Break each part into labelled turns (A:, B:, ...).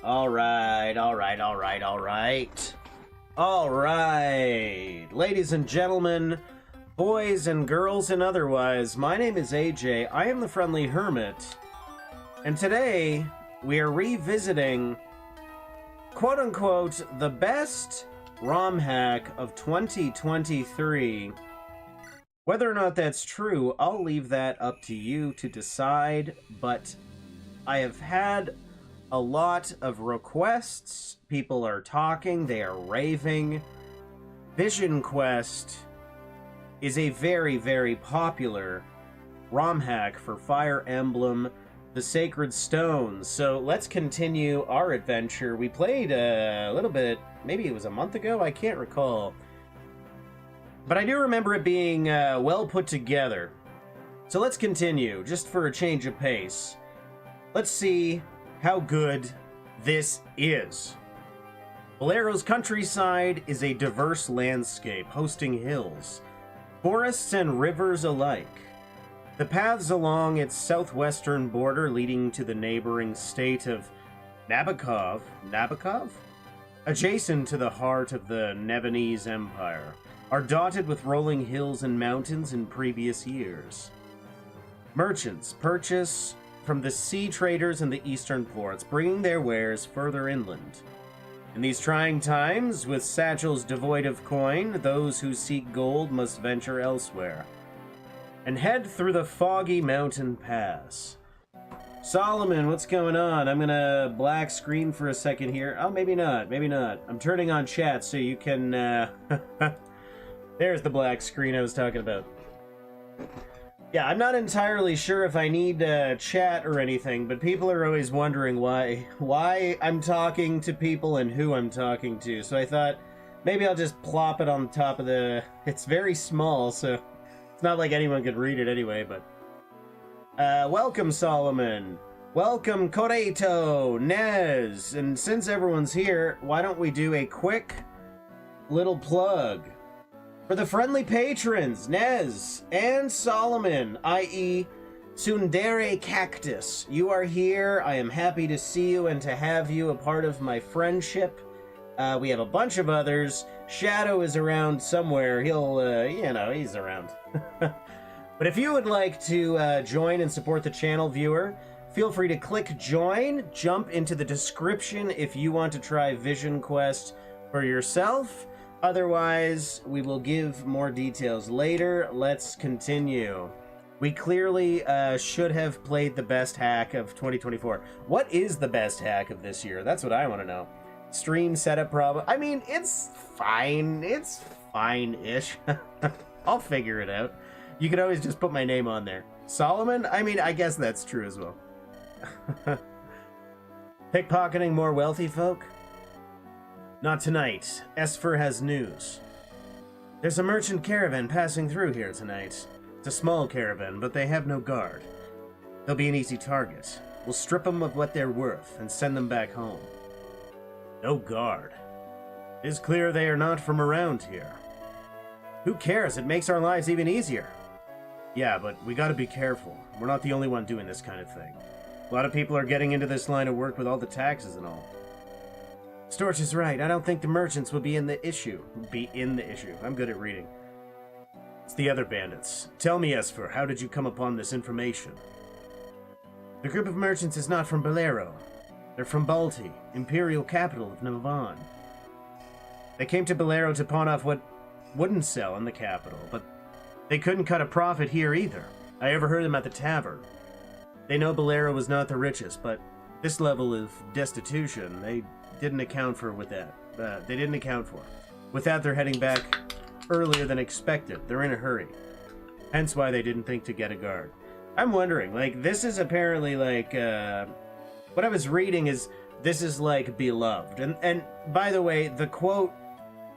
A: Alright. Ladies and gentlemen, boys and girls and otherwise, my name is AJ. I am the Friendly Hermit. And today, we are revisiting, quote-unquote, the best ROM hack of 2023. Whether or not that's true, I'll leave that up to you to decide, but I have had a lot of requests. People are talking, they are raving. Vision Quest is a very, very popular ROM hack for Fire Emblem, the Sacred Stones. So let's continue our adventure. We played a little bit, maybe it was a month ago, I can't recall. But I do remember it being well put together. So let's continue, just for a change of pace. Let's see how good this is. Bolero's countryside is a diverse landscape, hosting hills, forests and rivers alike. The paths along its southwestern border leading to the neighboring state of Nabokov, adjacent to the heart of the Nevinese Empire, are dotted with rolling hills and mountains in previous years. Merchants purchase from the sea traders in the eastern ports, bringing their wares further inland. In these trying times, with satchels devoid of coin, those who seek gold must venture elsewhere and head through the foggy mountain pass. Solomon, what's going on? I'm gonna black screen for a second here. Oh, maybe not, maybe not. I'm turning on chat so you can, There's the black screen I was talking about. Yeah, I'm not entirely sure if I need chat or anything, but people are always wondering why I'm talking to people and who I'm talking to. So I thought maybe I'll just plop it on top of the... It's very small, so it's not like anyone could read it anyway, but... welcome, Solomon. Welcome, Koreito, Nez. And since everyone's here, why don't we do a quick little plug for the friendly patrons, Nez and Solomon, i.e. Tsundere Cactus. You are here. I am happy to see you and to have you a part of my friendship. We have a bunch of others. Shadow is around somewhere. He'll, he's around. But if you would like to join and support the channel, viewer, feel free to click join, jump into the description if you want to try Vision Quest for yourself. Otherwise, we will give more details later. Let's continue. We clearly should have played the best hack of 2024. What is the best hack of this year? That's what I want to know. Stream setup problem. I mean, it's fine. It's fine-ish. I'll figure it out. You can always just put my name on there. Solomon? I mean, I guess that's true as well. Pickpocketing more wealthy folk? Not tonight. Esfer has news. There's a merchant caravan passing through here tonight. It's a small caravan, but they have no guard. They'll be an easy target. We'll strip them of what they're worth and send them back home. No guard. It is clear they are not from around here. Who cares? It makes our lives even easier. Yeah, but we gotta be careful. We're not the only one doing this kind of thing. A lot of people are getting into this line of work with all the taxes and all. Storch is right. I don't think the merchants will be in the issue. I'm good at reading. It's the other bandits. Tell me, Esfer, how did you come upon this information? The group of merchants is not from Bolero. They're from Balti, imperial capital of Navan. They came to Bolero to pawn off what wouldn't sell in the capital, but they couldn't cut a profit here either. I overheard them at the tavern. They know Bolero was not the richest, but this level of destitution, they didn't account for with that. They didn't account for. With that, they're heading back earlier than expected. They're in a hurry. Hence why they didn't think to get a guard. I'm wondering, like, this is apparently, like, what I was reading is, this is, like, beloved. And by the way, the quote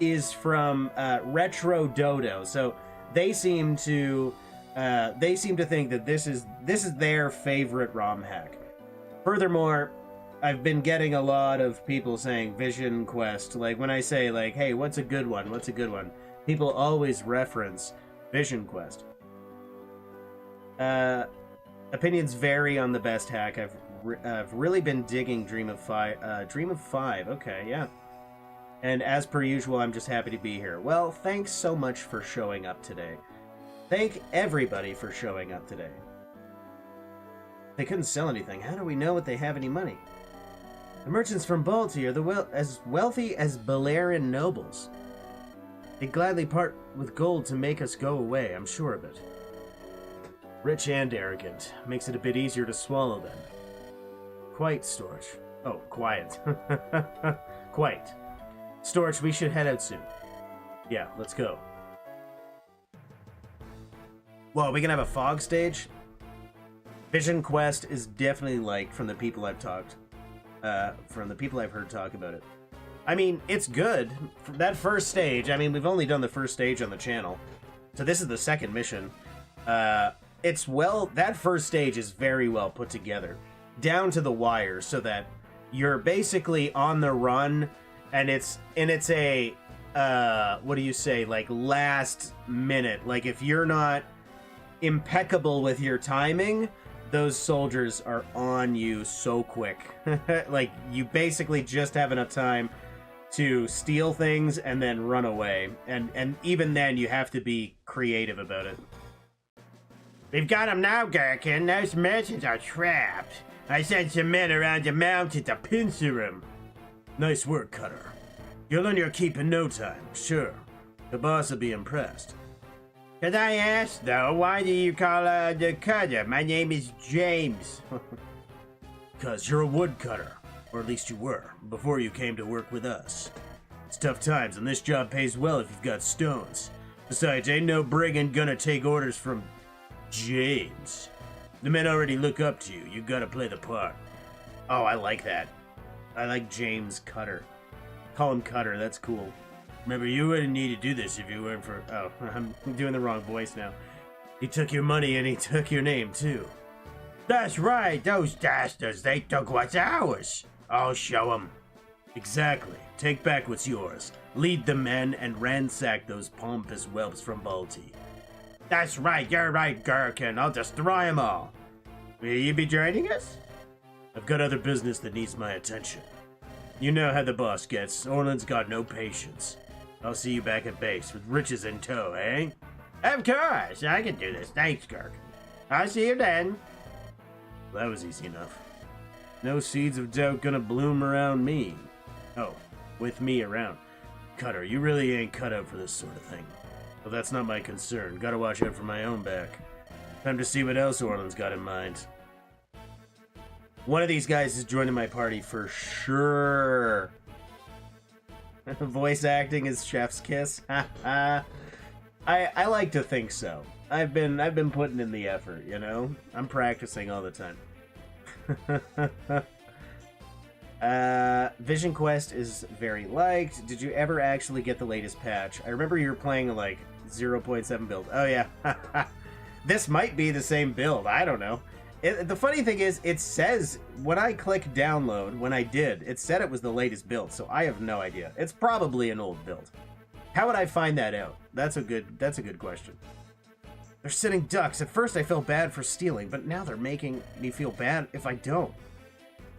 A: is from Retro Dodo, so they seem to think that this is their favorite ROM hack. Furthermore, I've been getting a lot of people saying Vision Quest. Like, when I say, like, hey, what's a good one? What's a good one? People always reference Vision Quest. Opinions vary on the best hack. I've I've really been digging Dream of Five. Dream of Five. Okay, yeah. And as per usual, I'm just happy to be here. Well, thanks so much for showing up today. Thank everybody for showing up today. They couldn't sell anything. How do we know if they have any money? The merchants from Balti are as wealthy as Balearian nobles. They'd gladly part with gold to make us go away, I'm sure of it. Rich and arrogant. Makes it a bit easier to swallow then. Quite, Storch. Oh, quiet. Quite. Storch, we should head out soon. Yeah, let's go. Whoa, we can have a fog stage? Vision Quest is definitely liked from the people I've talked. From the people I've heard talk about it. I mean, it's good. That first stage, I mean, we've only done the first stage on the channel. So this is the second mission. That first stage is very well put together. Down to the wire, so that you're basically on the run, and it's a, what do you say, like last minute. Like if you're not impeccable with your timing, those soldiers are on you so quick. Like you basically just have enough time to steal things and then run away. And even then you have to be creative about it. We've got them now, Gherkin. Those merchants are trapped. I sent some men around the mountain to pincer them. Nice work, Cutter. You'll earn your keep in no time, sure. The boss will be impressed. Could I ask, though, why do you call the Cutter? My name is James. 'Cause you're a woodcutter. Or at least you were, before you came to work with us. It's tough times, and this job pays well if you've got stones. Besides, ain't no brigand gonna take orders from James. The men already look up to you. You gotta play the part. Oh, I like that. I like James Cutter. Call him Cutter, that's cool. Remember, you wouldn't need to do this if you weren't for... Oh, I'm doing the wrong voice now. He took your money and he took your name, too. That's right, those dastards, they took what's ours. I'll show them. Exactly. Take back what's yours. Lead the men and ransack those pompous whelps from Balti. That's right, you're right, Gherkin. I'll destroy them all. Will you be joining us? I've got other business that needs my attention. You know how the boss gets. Orland's got no patience. I'll see you back at base with riches in tow, eh? Of course, I can do this. Thanks, Gherkin. I'll see you then. Well, that was easy enough. No seeds of doubt gonna bloom around me. Oh, with me around. Cutter, you really ain't cut out for this sort of thing. Well, that's not my concern. Gotta watch out for my own back. Time to see what else Orland's got in mind. One of these guys is joining my party for sure. Voice acting is chef's kiss. I like to think so. I've been putting in the effort, you know? I'm practicing all the time. Vision Quest is very liked. Did you ever actually get the latest patch? I remember you were playing like 0.7 build. Oh yeah. This might be the same build. I don't know. The funny thing is, it says, when I click download, when I did, it said it was the latest build, so I have no idea. It's probably an old build. How would I find that out? That's a good question. They're sitting ducks. At first I felt bad for stealing, but now they're making me feel bad if I don't.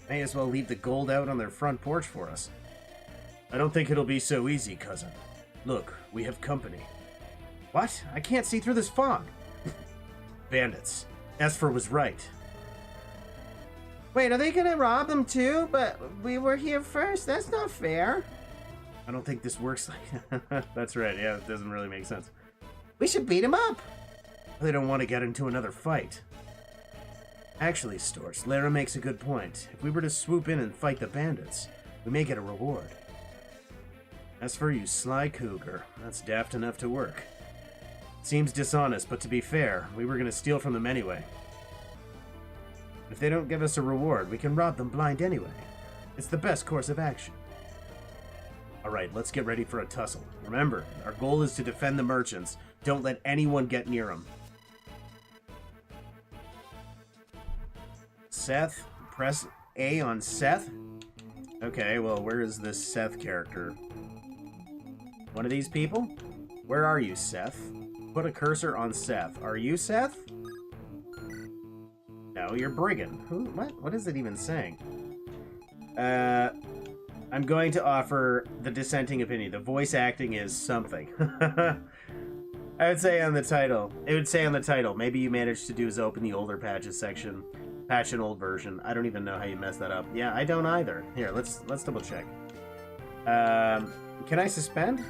A: May as well leave the gold out on their front porch for us. I don't think it'll be so easy, cousin. Look, we have company. What? I can't see through this fog. Bandits. Esper was right. Wait, are they gonna rob them too? But we were here first. That's not fair. I don't think this works like... That's right, yeah, it doesn't really make sense. We should beat him up. They don't want to get into another fight. Actually, Storch, Lara makes a good point. If we were to swoop in and fight the bandits, we may get a reward. As for you, sly cougar, that's daft enough to work. Seems dishonest, but to be fair, we were gonna steal from them anyway. If they don't give us a reward, we can rob them blind anyway. It's the best course of action. Alright, let's get ready for a tussle. Remember, our goal is to defend the merchants. Don't let anyone get near them. Seth? Press A on Seth? Okay, well, where is this Seth character? One of these people? Where are you, Seth? Put a cursor on Seth. Are you Seth? No. No, you're Brigand. Who? What? What is it even saying? I'm going to offer the dissenting opinion. The voice acting is something. I would say on the title. It would say on the title. Maybe you managed to do is open the older patches section. Patch an old version. I don't even know how you messed that up. Yeah, I don't either. Here, let's double check. Can I suspend?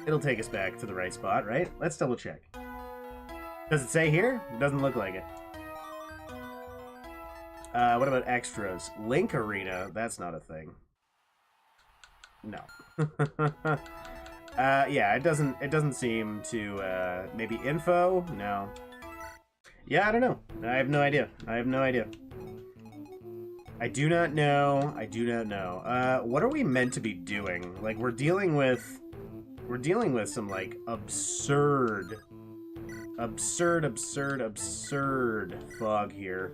A: It'll take us back to the right spot, right? Let's double check. Does it say here? It doesn't look like it. What about extras? Link Arena? That's not a thing. No. Yeah, it doesn't seem to, maybe info? No. Yeah, I don't know. I have no idea. I have no idea. I do not know. I do not know. What are we meant to be doing? Like, we're dealing with some, like, absurd fog here.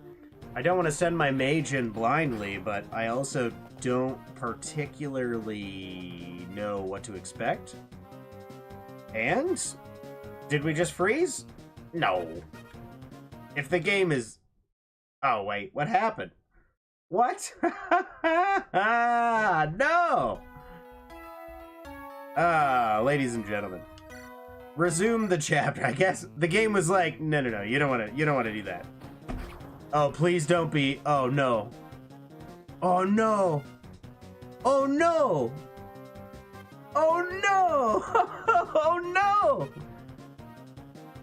A: I don't want to send my mage in blindly, but I also don't particularly know what to expect. And? Did we just freeze? No. If the game is... Oh, wait. What happened? What? No! Ladies and gentlemen. Resume the chapter. I guess the game was like, no, you don't want to do that. Oh, please don't be... Oh, no. Oh, no. Oh, no. Oh, no. Oh, no.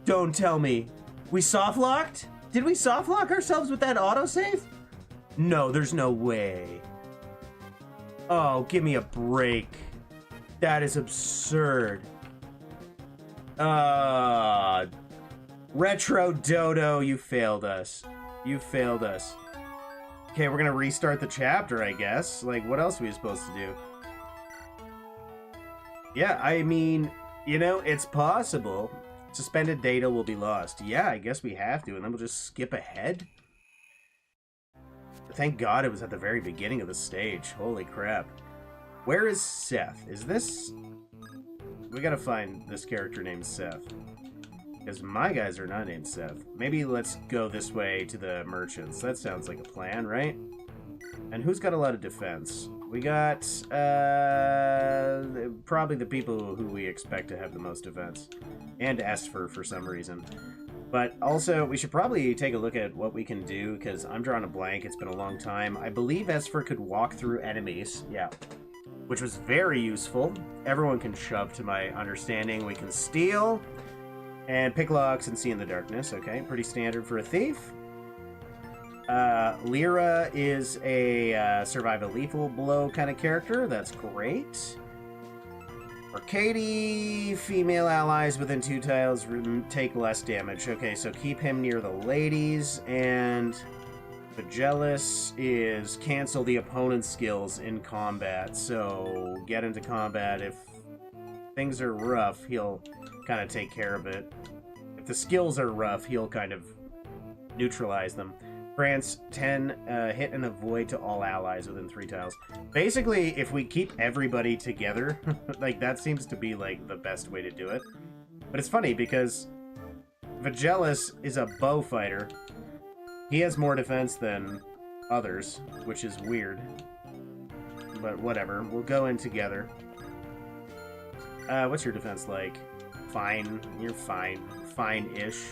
A: Don't tell me. We soft-locked? Did we soft-lock ourselves with that autosave? No, there's no way. Oh, give me a break. That is absurd. Retro Dodo, you failed us. You failed us. Okay, we're gonna restart the chapter, I guess. Like, what else are we supposed to do? Yeah, I mean, you know, it's possible. Suspended data will be lost. Yeah, I guess we have to, and then we'll just skip ahead. Thank God it was at the very beginning of the stage. Holy crap. Where is Seth? Is this... We gotta find this character named Seth. Because my guys are not named Seth. Maybe let's go this way to the merchants. That sounds like a plan, right? And who's got a lot of defense? We got, probably the people who we expect to have the most defense. And Esper for some reason. But also, we should probably take a look at what we can do, because I'm drawing a blank. It's been a long time. I believe Esper could walk through enemies. Yeah. Which was very useful. Everyone can shove, to my understanding. We can steal, and pick locks and see in the darkness. Okay, pretty standard for a thief. Lyra is a survive a lethal blow kind of character. That's great. Arcady, female allies within 2 tiles take less damage. Okay, so keep him near the ladies, and Vagelis is cancel the opponent's skills in combat. So get into combat. If things are rough, he'll kind of take care of it. If the skills are rough, he'll kind of neutralize them. Grants 10 hit and avoid to all allies within 3 tiles. Basically, if we keep everybody together, like, that seems to be, like, the best way to do it. But it's funny, because Vagelis is a bow fighter. He has more defense than others, which is weird. But whatever, we'll go in together. What's your defense like? Fine. You're fine. Fine-ish.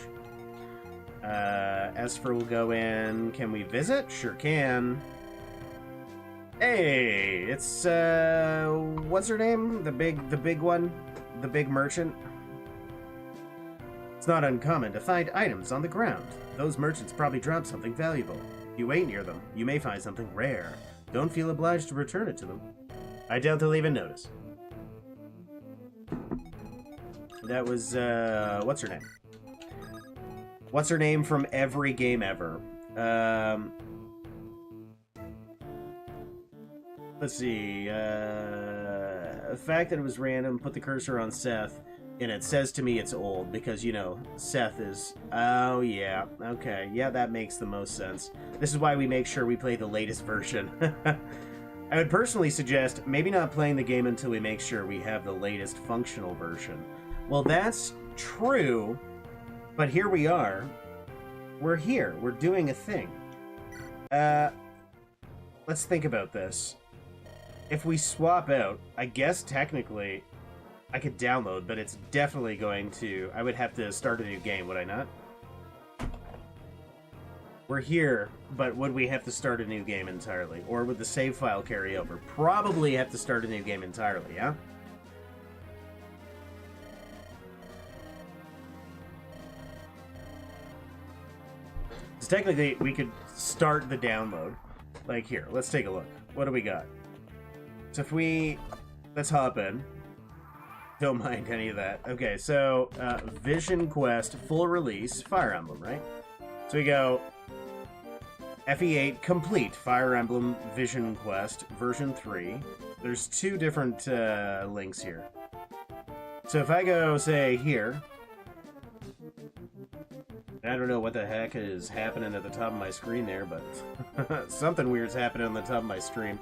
A: Esper will go in. Can we visit? Sure can. Hey, it's what's her name? The big one, the big merchant. It's not uncommon to find items on the ground. Those merchants probably dropped something valuable. If you wait near them, you may find something rare. Don't feel obliged to return it to them. I doubt they'll even notice. That was what's her name? What's her name from every game ever? Let's see. The fact that it was random, put the cursor on Seth, and it says to me it's old, because, you know, Seth is... Oh, yeah. Okay. Yeah, that makes the most sense. This is why we make sure we play the latest version. I would personally suggest maybe not playing the game until we make sure we have the latest functional version. Well, that's true... But here we are. we're here. We're doing a thing. Let's think about this. If we swap out, I guess technically I could download, but it's definitely going to... I would have to start a new game, would I not? We're here, but would we have to start a new game entirely? Or would the save file carry over? Probably have to start a new game entirely, yeah? So technically, we could start the download. Like here, let's take a look. What do we got? So if we... Let's hop in. Don't mind any of that. Okay, so Vision Quest full release, Fire Emblem, right? So we go FE8 complete Fire Emblem Vision Quest version 3. There's two different links here. So if I go, say, here, I don't know what the heck is happening at the top of my screen there, but something weird's happening on the top of my stream.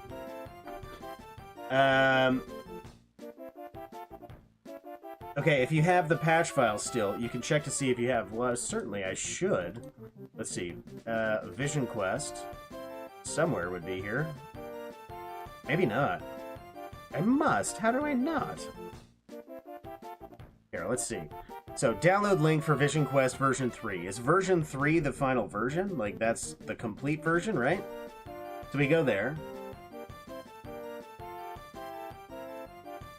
A: Okay, if you have the patch file still, you can check to see if you have... Well, certainly I should. Let's see. Vision Quest. Somewhere would be here. Maybe not. I must. How do I not? Here, let's see. So, download link for Vision Quest version 3. Is version 3 the final version? Like, that's the complete version, right? So we go there.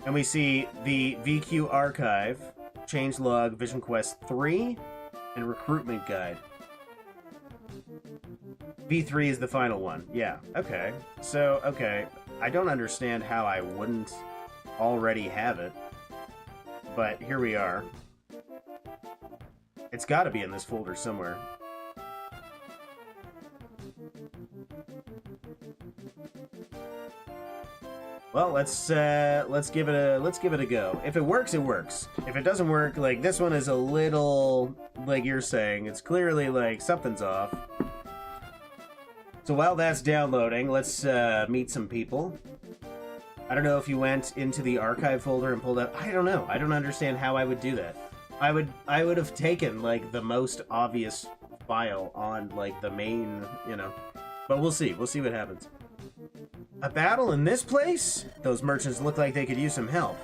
A: And we see the VQ archive, changelog, Vision Quest 3, and recruitment guide. V3 is the final one. Yeah, okay. So, okay. I don't understand how I wouldn't already have it. But here we are. It's got to be in this folder somewhere. Well, let's give it a go. If it works, it works. If it doesn't work, like this one is a little, like you're saying, it's clearly like something's off. So while that's downloading, let's meet some people. I don't know if you went into the archive folder and pulled out. I don't know. I don't understand how I would do that. I would have taken like the most obvious file on like the main, you know. But we'll see. We'll see what happens. A battle in this place? Those merchants look like they could use some help.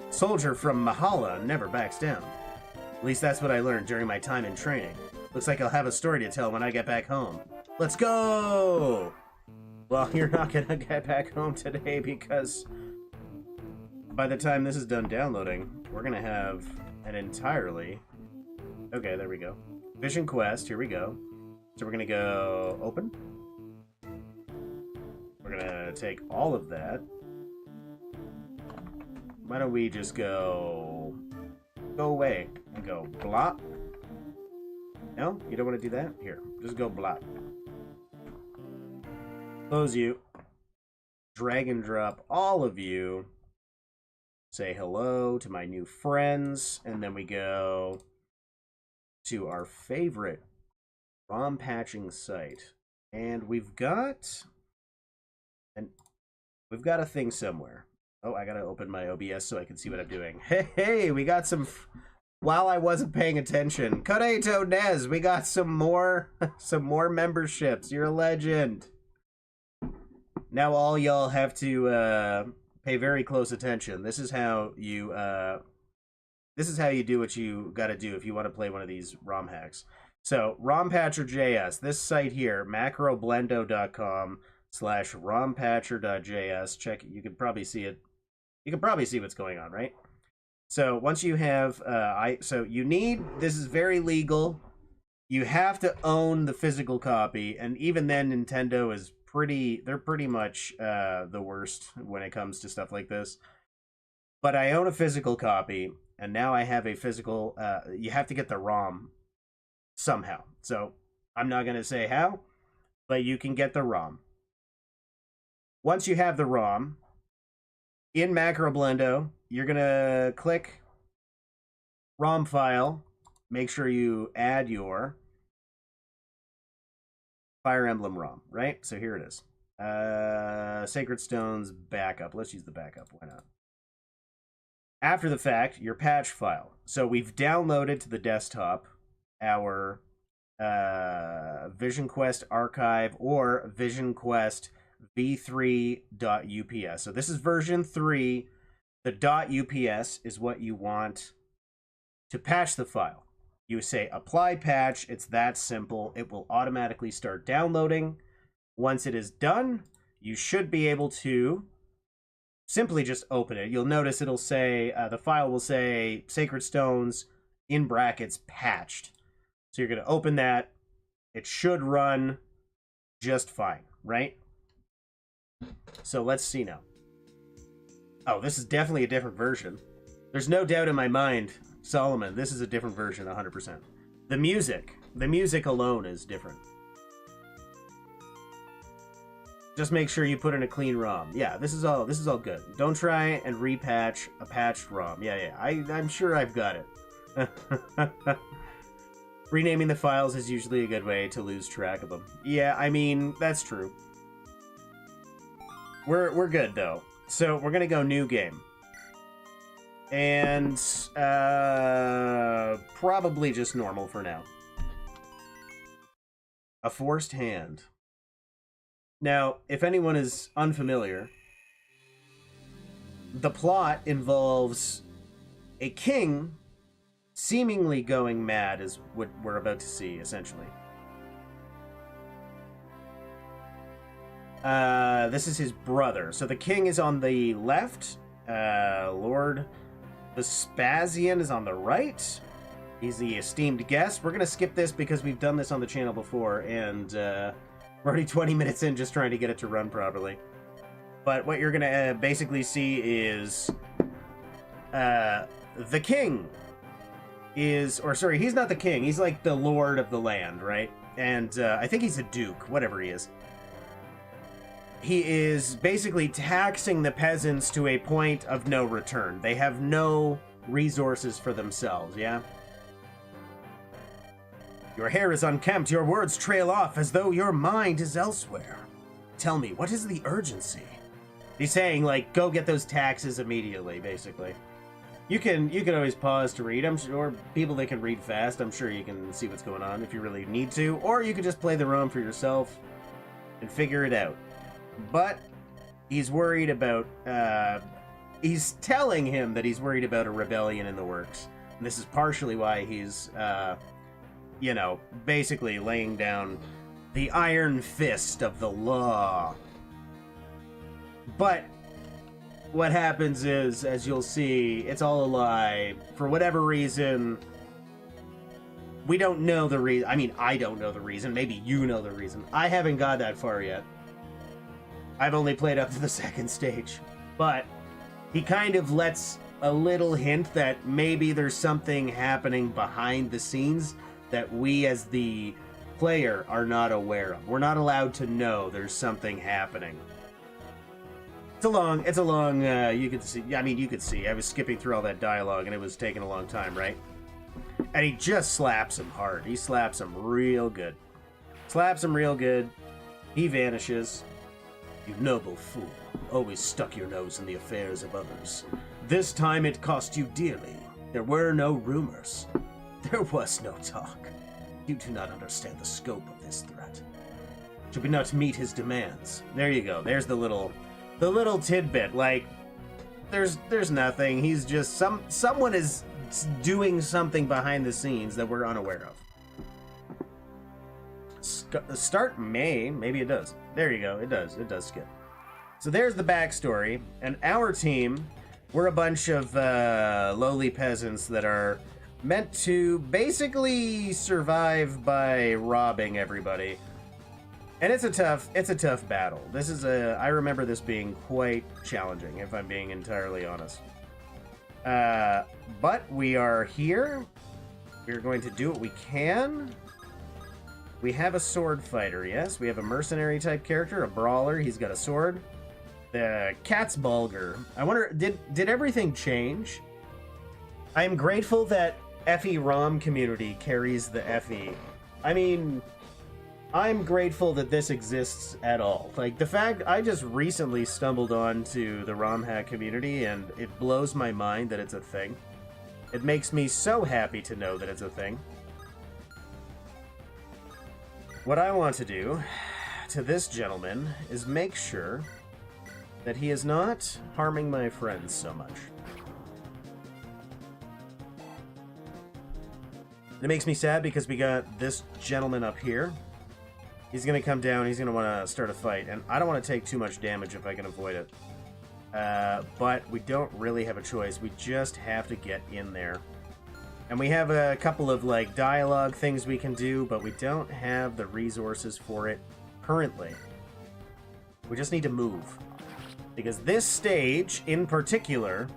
A: Soldier from Mahala never backs down. At least that's what I learned during my time in training. Looks like I'll have a story to tell when I get back home. Let's go! Well, you're not gonna get back home today because by the time this is done downloading, we're gonna have an entirely... Okay, there we go. Vision Quest, here we go. So we're gonna go open. We're gonna take all of that. Why don't we just go away and go blop? No, you don't want to do that? Here, just go blop. Close you. Drag and drop all of you. Say hello to my new friends, and then we go to our favorite ROM patching site, and we've got a thing somewhere. Oh, I gotta open my OBS so I can see what I'm doing. Hey, we got some... While I wasn't paying attention, Koreto Nez, we got some more memberships. You're a legend. Now all y'all have to pay very close attention. This is how you do what you gotta do if you want to play one of these ROM hacks. So, ROMpatcher.js, this site here, macroblendo.com/rompatcher.js. Check it. You can probably see it. You can probably see what's going on, right? So once you have, this is very legal. You have to own the physical copy, and even then, Nintendo is they're pretty much the worst when it comes to stuff like this. But I own a physical copy, and now I have a physical, you have to get the ROM somehow. So I'm not going to say how, but you can get the ROM. Once you have the ROM, in Macroblendo, you're going to click ROM file. Make sure you add your Fire Emblem ROM, right? So here it is. Sacred Stones backup. Let's use the backup. Why not? After the fact, your patch file. So we've downloaded to the desktop our Vision Quest Archive or Vision Quest v3.ups. So this is version 3. The .ups is what you want to patch the file. You say apply patch. It's that simple. It will automatically start downloading. Once it is done, you should be able to simply just open it. You'll notice it'll say, the file will say Sacred Stones in brackets patched. So you're going to open that. It should run just fine, right? So let's see now. Oh, this is definitely a different version. There's no doubt in my mind, Solomon, this is a different version, 100%. The music alone is different. Just make sure you put in a clean ROM. Yeah, this is all good. Don't try and repatch a patched ROM. Yeah, I'm sure I've got it. Renaming the files is usually a good way to lose track of them. Yeah, I mean, that's true. We're good though. So we're gonna go new game. And probably just normal for now. A forced hand. Now, if anyone is unfamiliar, the plot involves a king seemingly going mad, is what we're about to see, essentially. This is his brother. So the king is on the left. Lord Vespasian is on the right. He's the esteemed guest. We're going to skip this because we've done this on the channel before, and we're already 20 minutes in just trying to get it to run properly. But what you're going to basically see is the king is, or sorry, he's not the king. He's like the lord of the land, right? And I think he's a duke, whatever he is. He is basically taxing the peasants to a point of no return. They have no resources for themselves, yeah? Your hair is unkempt, your words trail off as though your mind is elsewhere. Tell me, what is the urgency? He's saying, like, go get those taxes immediately, basically. You can always pause to read. I'm sure people that can read fast, I'm sure you can see what's going on if you really need to. Or you could just play the ROM for yourself and figure it out. But he's worried about, he's telling him that he's worried about a rebellion in the works. And this is partially why he's, you know, basically laying down the iron fist of the law. But what happens is, as you'll see, it's all a lie. For whatever reason, we don't know the reason. I mean, I don't know the reason. Maybe you know the reason. I haven't got that far yet. I've only played up to the second stage. But he kind of lets a little hint that maybe there's something happening behind the scenes that we as the player are not aware of. We're not allowed to know there's something happening. It's a long, you could see, I mean, you could see, I was skipping through all that dialogue and it was taking a long time, right? And he just slaps him hard. He slaps him real good. Slaps him real good. He vanishes. You noble fool, always stuck your nose in the affairs of others. This time it cost you dearly. There were no rumors. There was no talk. You do not understand the scope of this threat. Should we not meet his demands? There you go. There's the little tidbit. Like, there's nothing. He's just someone is doing something behind the scenes that we're unaware of. Start May. Maybe it does. There you go. It does skip. So there's the backstory. And our team, we're a bunch of lowly peasants that are meant to basically survive by robbing everybody. And it's a tough battle. I remember this being quite challenging, if I'm being entirely honest. But we are here. We're going to do what we can. We have a sword fighter, yes. We have a mercenary type character, a brawler. He's got a sword. The cat's Bulgur. I wonder, did everything change? I am grateful that FE ROM community carries the FE. I mean, I'm grateful that this exists at all. Like, the fact I just recently stumbled onto the ROM hack community and it blows my mind that it's a thing. It makes me so happy to know that it's a thing. What I want to do to this gentleman is make sure that he is not harming my friends so much. It makes me sad because we got this gentleman up here. He's going to come down, he's going to want to start a fight, and I don't want to take too much damage if I can avoid it. But we don't really have a choice. We just have to get in there. And we have a couple of, like, dialogue things we can do, but we don't have the resources for it currently. We just need to move. Because this stage, in particular,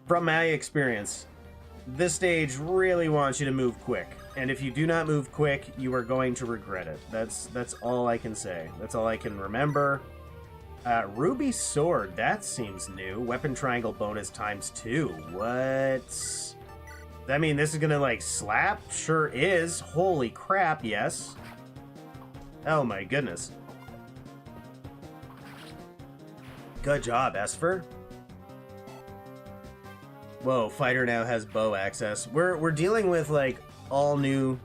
A: from my experience, this stage really wants you to move quick. And if you do not move quick, you are going to regret it. That's all I can say. That's all I can remember. Ruby Sword, that seems new. Weapon Triangle bonus ×2. What? I mean, this is gonna, like, slap? Sure is. Holy crap, yes. Oh my goodness. Good job, Esper. Whoa, fighter now has bow access. We're dealing with, like, all new...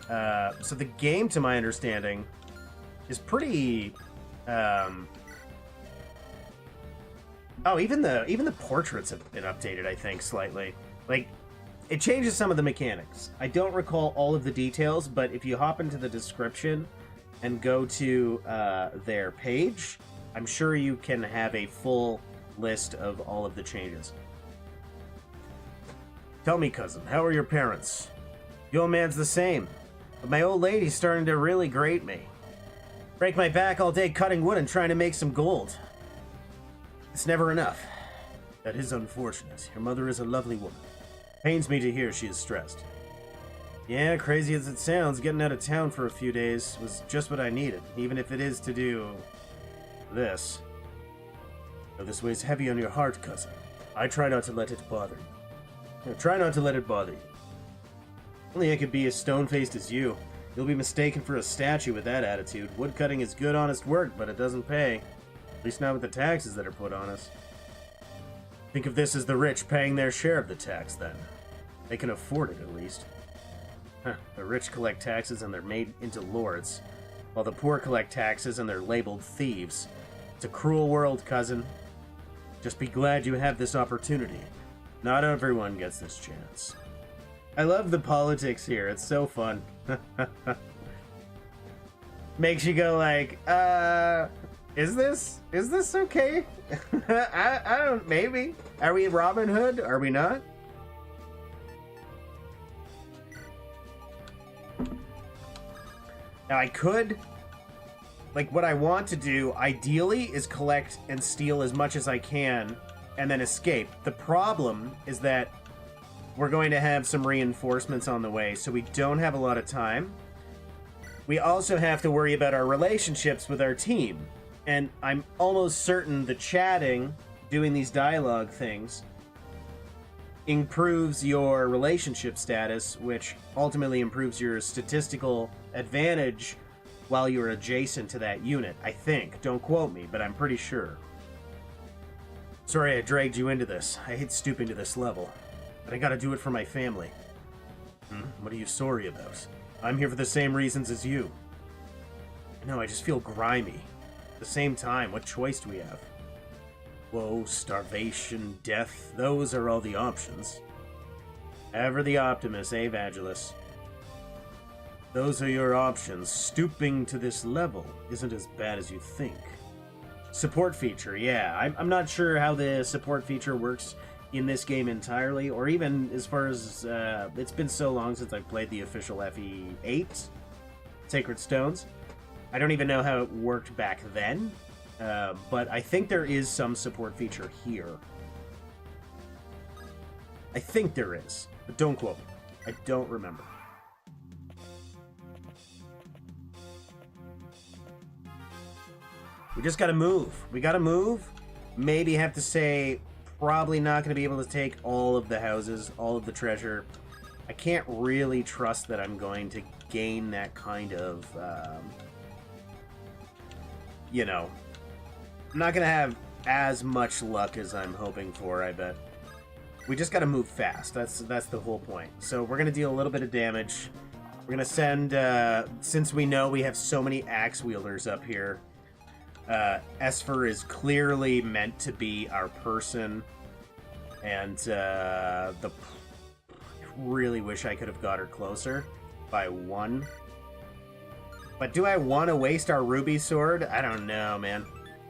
A: so the game, to my understanding, is pretty... Oh, even the portraits have been updated, I think, slightly. Like, it changes some of the mechanics. I don't recall all of the details, but if you hop into the description and go to their page, I'm sure you can have a full list of all of the changes. Tell me, cousin, how are your parents? The old man's the same, but my old lady's starting to really grate me. Break my back all day cutting wood and trying to make some gold. It's never enough. That is unfortunate. Your mother is a lovely woman. Pains me to hear she is stressed. Yeah, crazy as it sounds, getting out of town for a few days was just what I needed, even if it is to do this. Though this weighs heavy on your heart, cousin. I try not to let it bother you. Try not to let it bother you. Only I could be as stone-faced as you. You'll be mistaken for a statue with that attitude. Woodcutting is good, honest work, but it doesn't pay. At least not with the taxes that are put on us. Think of this as the rich paying their share of the tax, then. They can afford it, at least. Huh, the rich collect taxes and they're made into lords, while the poor collect taxes and they're labeled thieves. It's a cruel world, cousin. Just be glad you have this opportunity. Not everyone gets this chance. I love the politics here. It's so fun. Makes you go like, is this okay? I don't, maybe. Are we Robin Hood? Are we not? Now I could, like, what I want to do ideally is collect and steal as much as I can and then escape. The problem is that we're going to have some reinforcements on the way, so we don't have a lot of time. We also have to worry about our relationships with our team. And I'm almost certain the chatting, doing these dialogue things, improves your relationship status, which ultimately improves your statistical advantage while you're adjacent to that unit, I think. Don't quote me, but I'm pretty sure. Sorry I dragged you into this. I hate stooping to this level. But I gotta do it for my family. What are you sorry about? I'm here for the same reasons as you. No, I just feel grimy. At the same time, what choice do we have? Woe, starvation, death, those are all the options. Ever the optimist, eh, Vangelis? Those are your options. Stooping to this level isn't as bad as you think. Support feature, yeah. I'm not sure how the support feature works in this game entirely, or even as far as, it's been so long since I've played the official FE8, Sacred Stones. I don't even know how it worked back then, but I think there is some support feature here. I think there is, but don't quote me. I don't remember. We just gotta move. We gotta move. Maybe have to say, probably not gonna be able to take all of the houses, all of the treasure. I can't really trust that I'm going to gain that kind of, you know, I'm not gonna have as much luck as I'm hoping for, I bet. We just gotta move fast. That's the whole point. So we're gonna deal a little bit of damage. We're gonna send, since we know we have so many axe wielders up here, Esper is clearly meant to be our person, and I really wish I could have got her closer by 1. But do I want to waste our ruby sword? I don't know, man.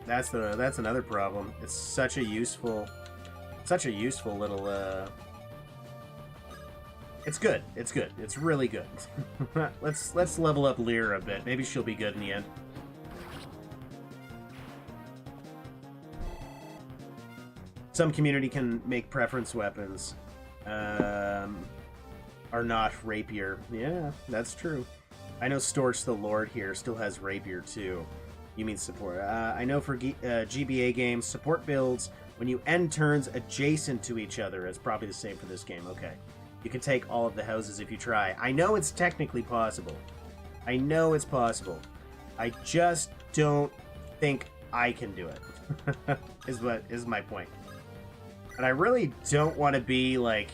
A: That's another problem. It's such a useful little. It's good. It's good. It's really good. let's level up Lear a bit. Maybe she'll be good in the end. Some community can make preference weapons. Are not rapier. Yeah, that's true. I know Storch the Lord here still has rapier too. You mean support. I know for GBA games, support builds when you end turns adjacent to each other. It's probably the same for this game. Okay. You can take all of the houses if you try. I know it's technically possible. I know it's possible. I just don't think I can do it. is my point. And I really don't want to be like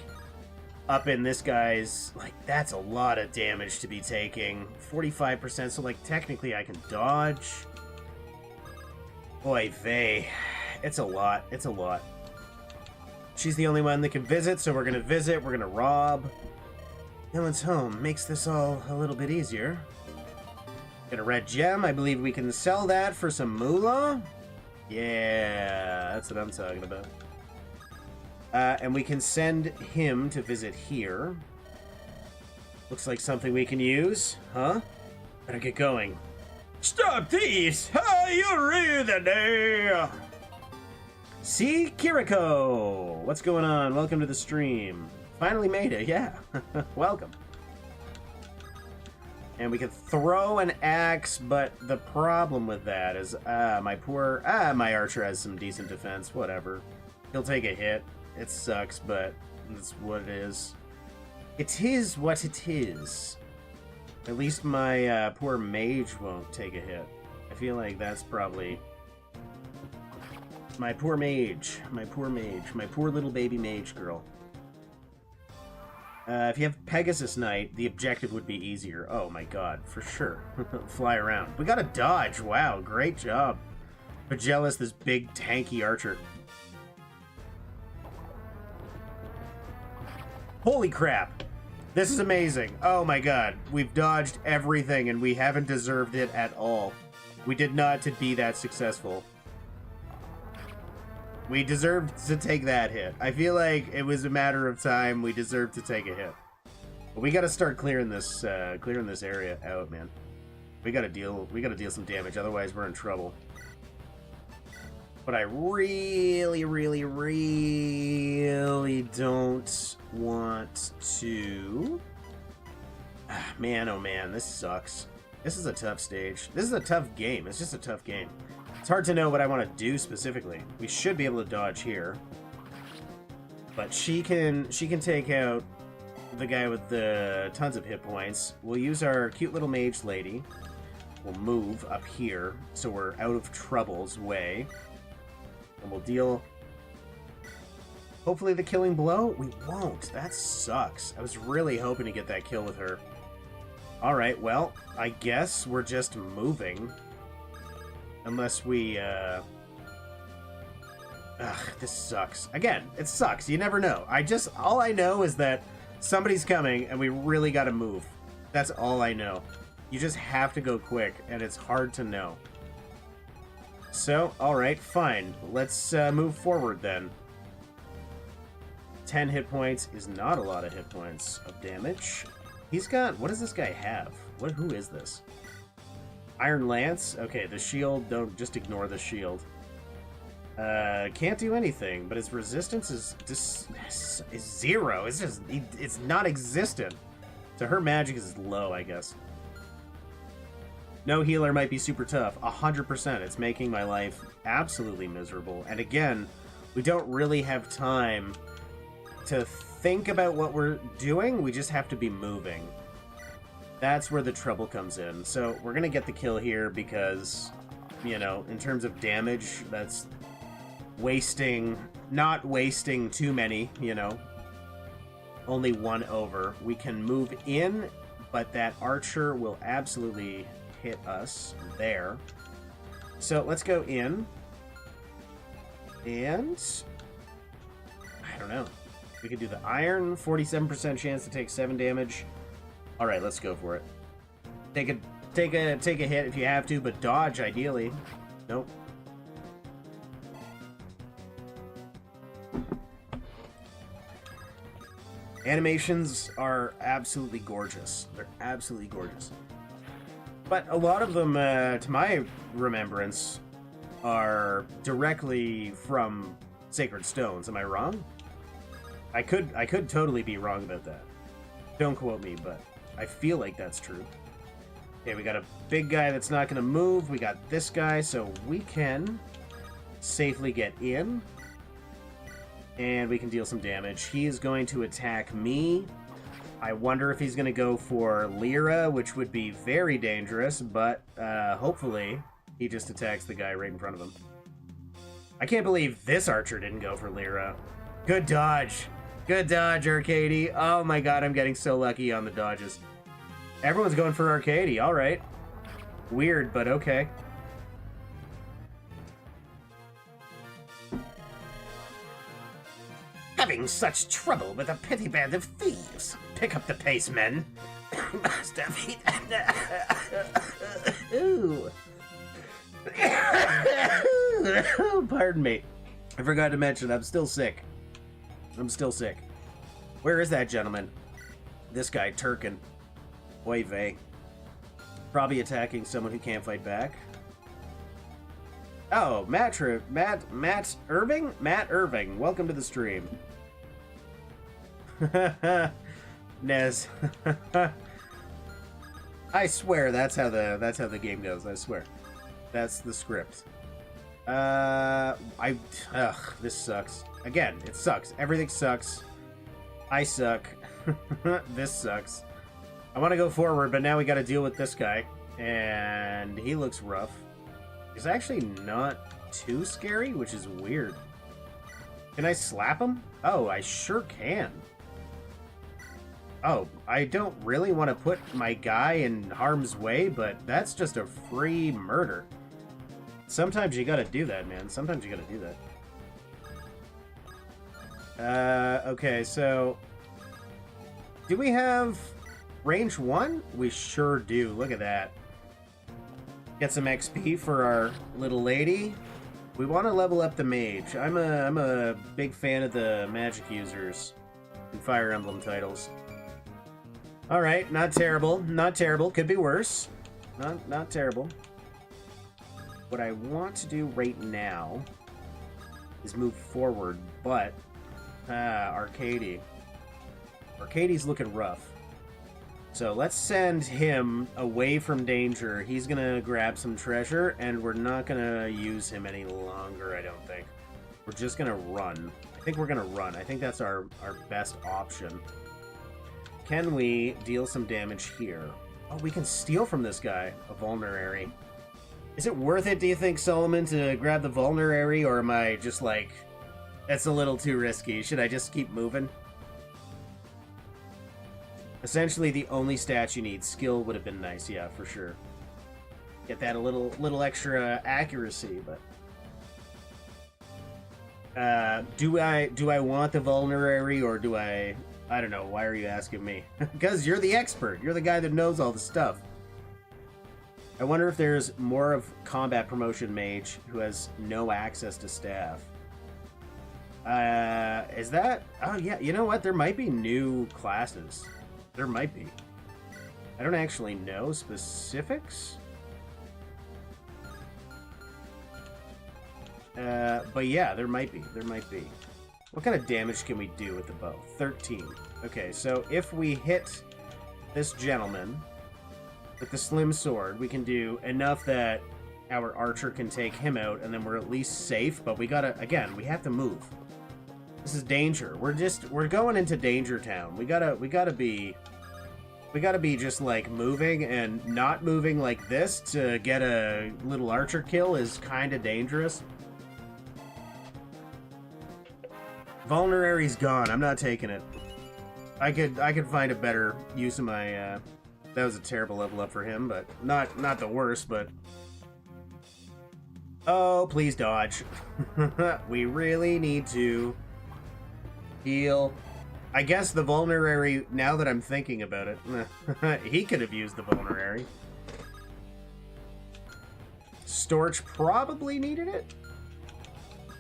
A: up in this guy's, like, that's a lot of damage to be taking. 45%, so like technically I can dodge. Boy, vey. It's a lot. It's a lot. She's the only one that can visit, so we're gonna visit, we're gonna rob. No one's home. Makes this all a little bit easier. Get a red gem. I believe we can sell that for some moolah. Yeah, that's what I'm talking about. And we can send him to visit here. Looks like something we can use, huh? Better get going. Stop thieves! How you read the day? See, Kiriko! What's going on? Welcome to the stream. Finally made it, yeah. Welcome. And we can throw an axe, but the problem with that is, my archer has some decent defense, whatever. He'll take a hit. It sucks, but that's what it is. It is what it is. At least my poor mage won't take a hit. I feel like that's probably... My poor mage. My poor mage. My poor little baby mage girl. If you have Pegasus Knight, the objective would be easier. Oh my god, for sure. Fly around. We got a dodge. Wow, great job. Pagelis, this big tanky archer. Holy crap. This is amazing. Oh my god. We've dodged everything and we haven't deserved it at all. We did not to be that successful. We deserved to take that hit. I feel like it was a matter of time. We deserved to take a hit. But we gotta start clearing this area out, man. We gotta deal some damage, otherwise we're in trouble. But I really, really, really don't want to... Man, oh man, this sucks. This is a tough stage. This is a tough game. It's just a tough game. It's hard to know what I want to do specifically. We should be able to dodge here. But she can take out the guy with the tons of hit points. We'll use our cute little mage lady. We'll move up here so we're out of trouble's way. And we'll deal... Hopefully the killing blow? We won't. That sucks. I was really hoping to get that kill with her. Alright, well, I guess we're just moving. Unless we, Ugh, this sucks. Again, it sucks. You never know. All I know is that somebody's coming and we really gotta move. That's all I know. You just have to go quick, and it's hard to know. So, alright, fine. Let's move forward then. 10 hit points is not a lot of hit points of damage. He's got... What does this guy have? Who is this? Iron Lance? Okay, the shield, don't just ignore the shield. Can't do anything, but his resistance is zero. It's just, it's not existent. So her magic is low, I guess. No healer might be super tough. 100%. It's making my life absolutely miserable. And again, we don't really have time to think about what we're doing. We just have to be moving. That's where the trouble comes in. So we're gonna get the kill here because, you know, in terms of damage, that's not wasting too many, you know. Only one over. We can move in, but that archer will absolutely hit us there. So let's go in. And I don't know. We could do the iron, 47% chance to take 7 damage. All right, let's go for it. Take a hit if you have to, but dodge ideally. Nope. Animations are absolutely gorgeous. They're absolutely gorgeous. But a lot of them, to my remembrance, are directly from Sacred Stones. Am I wrong? I could totally be wrong about that. Don't quote me, but I feel like that's true. Okay, we got a big guy that's not going to move. We got this guy, so we can safely get in. And we can deal some damage. He is going to attack me. I wonder if he's going to go for Lyra, which would be very dangerous, but hopefully he just attacks the guy right in front of him. I can't believe this archer didn't go for Lyra. Good dodge. Good dodge, Arcady. Oh my god, I'm getting so lucky on the dodges. Everyone's going for Arcady. All right. Weird, but okay. Having such trouble with a petty band of thieves. Pick up the pace, men. Must have eaten. Ooh. Pardon me. I forgot to mention, I'm still sick. I'm still sick. Where is that gentleman? This guy, Turkin. Oy vey. Probably attacking someone who can't fight back. Oh, Matt Irving? Matt Irving, welcome to the stream. Nez. I swear that's how the game goes. I swear. That's the script. This sucks. Again, it sucks. Everything sucks. I suck. This sucks. I want to go forward, but now we got to deal with this guy. And he looks rough. He's actually not too scary, which is weird. Can I slap him? Oh, I sure can. Oh, I don't really want to put my guy in harm's way, but that's just a free murder. Sometimes you gotta do that, man. Sometimes you gotta do that. Okay, so... do we have range 1? We sure do. Look at that. Get some XP for our little lady. We want to level up the mage. I'm a big fan of the magic users in Fire Emblem titles. Alright, not terrible. Not terrible. Could be worse. Not terrible. What I want to do right now is move forward, but... Arcady. Arcady's looking rough. So let's send him away from danger. He's gonna grab some treasure, and we're not gonna use him any longer, I don't think. We're just gonna run. I think we're gonna run. I think that's our best option. Can we deal some damage here? Oh, we can steal from this guy. A vulnerary. Is it worth it, do you think, Solomon, to grab the vulnerary, or am I just like... that's a little too risky. Should I just keep moving? Essentially, the only stat you need. Skill would have been nice, yeah, for sure. Get that a little extra accuracy, but... do I want the vulnerary, or do I don't know, why are you asking me? Because you're the expert. You're the guy that knows all the stuff. I wonder if there's more of combat promotion mage who has no access to staff. Is that... oh, yeah, you know what? There might be new classes. There might be. I don't actually know specifics. But yeah, there might be. There might be. What kind of damage can we do with the bow? 13. Okay, so if we hit this gentleman with the slim sword, we can do enough that our archer can take him out, and then we're at least safe. But we gotta, again, we have to move. This is danger. We're going into Danger Town. We gotta be just like moving, and not moving like this to get a little archer kill is kind of dangerous. Vulnerary's gone. I'm not taking it. I could find a better use of my That was a terrible level up for him, but not the worst, but... Oh, please dodge. We really need to heal. I guess the vulnerary, now that I'm thinking about it, he could have used the vulnerary. Storch probably needed it.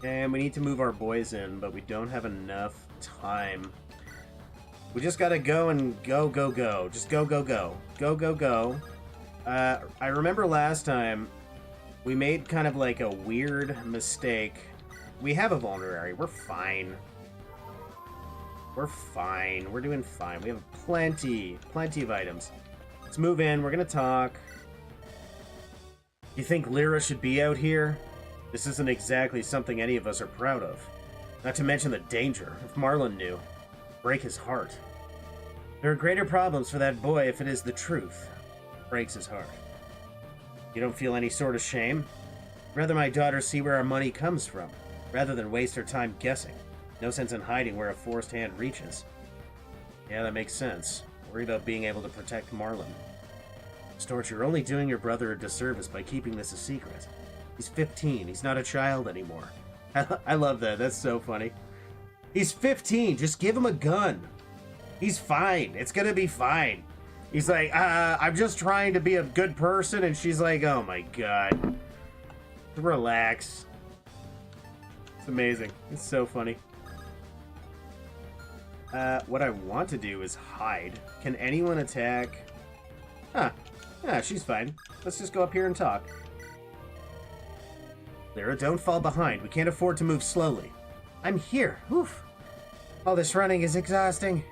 A: And we need to move our boys in, but we don't have enough time. We just gotta go and go. Just go. Go. I remember last time we made kind of like a weird mistake. We have a vulnerary. We're fine. We're fine. We're doing fine. We have plenty of items. Let's move in. We're gonna talk. You think Lyra should be out here? This isn't exactly something any of us are proud of. Not to mention the danger. If Marlon knew, break his heart. There are greater problems for that boy if it is the truth. Breaks his heart. You don't feel any sort of shame? Rather my daughter see where our money comes from, rather than waste her time guessing. No sense in hiding where a forced hand reaches. Yeah, that makes sense. Worry about being able to protect Marlon. Storch, you're only doing your brother a disservice by keeping this a secret. He's 15. He's not a child anymore. I love that. That's so funny. He's 15. Just give him a gun. He's fine. It's gonna be fine. He's like, I'm just trying to be a good person. And she's like, oh my god. Relax. It's amazing. It's so funny. What I want to do is hide. Can anyone attack? Huh. Yeah, she's fine. Let's just go up here and talk. Lyra, don't fall behind. We can't afford to move slowly. I'm here. Oof. All this running is exhausting.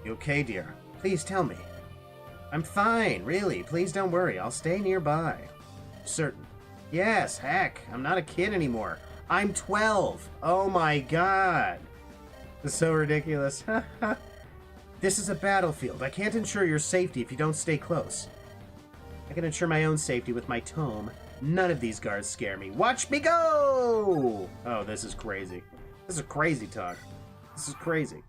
A: You okay, dear? Please tell me. I'm fine, really. Please don't worry. I'll stay nearby. Certain. Yes, heck. I'm not a kid anymore. I'm 12. Oh my god. This is so ridiculous. This is a battlefield. I can't ensure your safety if you don't stay close. I can ensure my own safety with my tome. None of these guards scare me. Watch me go! Oh, this is crazy. This is crazy talk. This is crazy.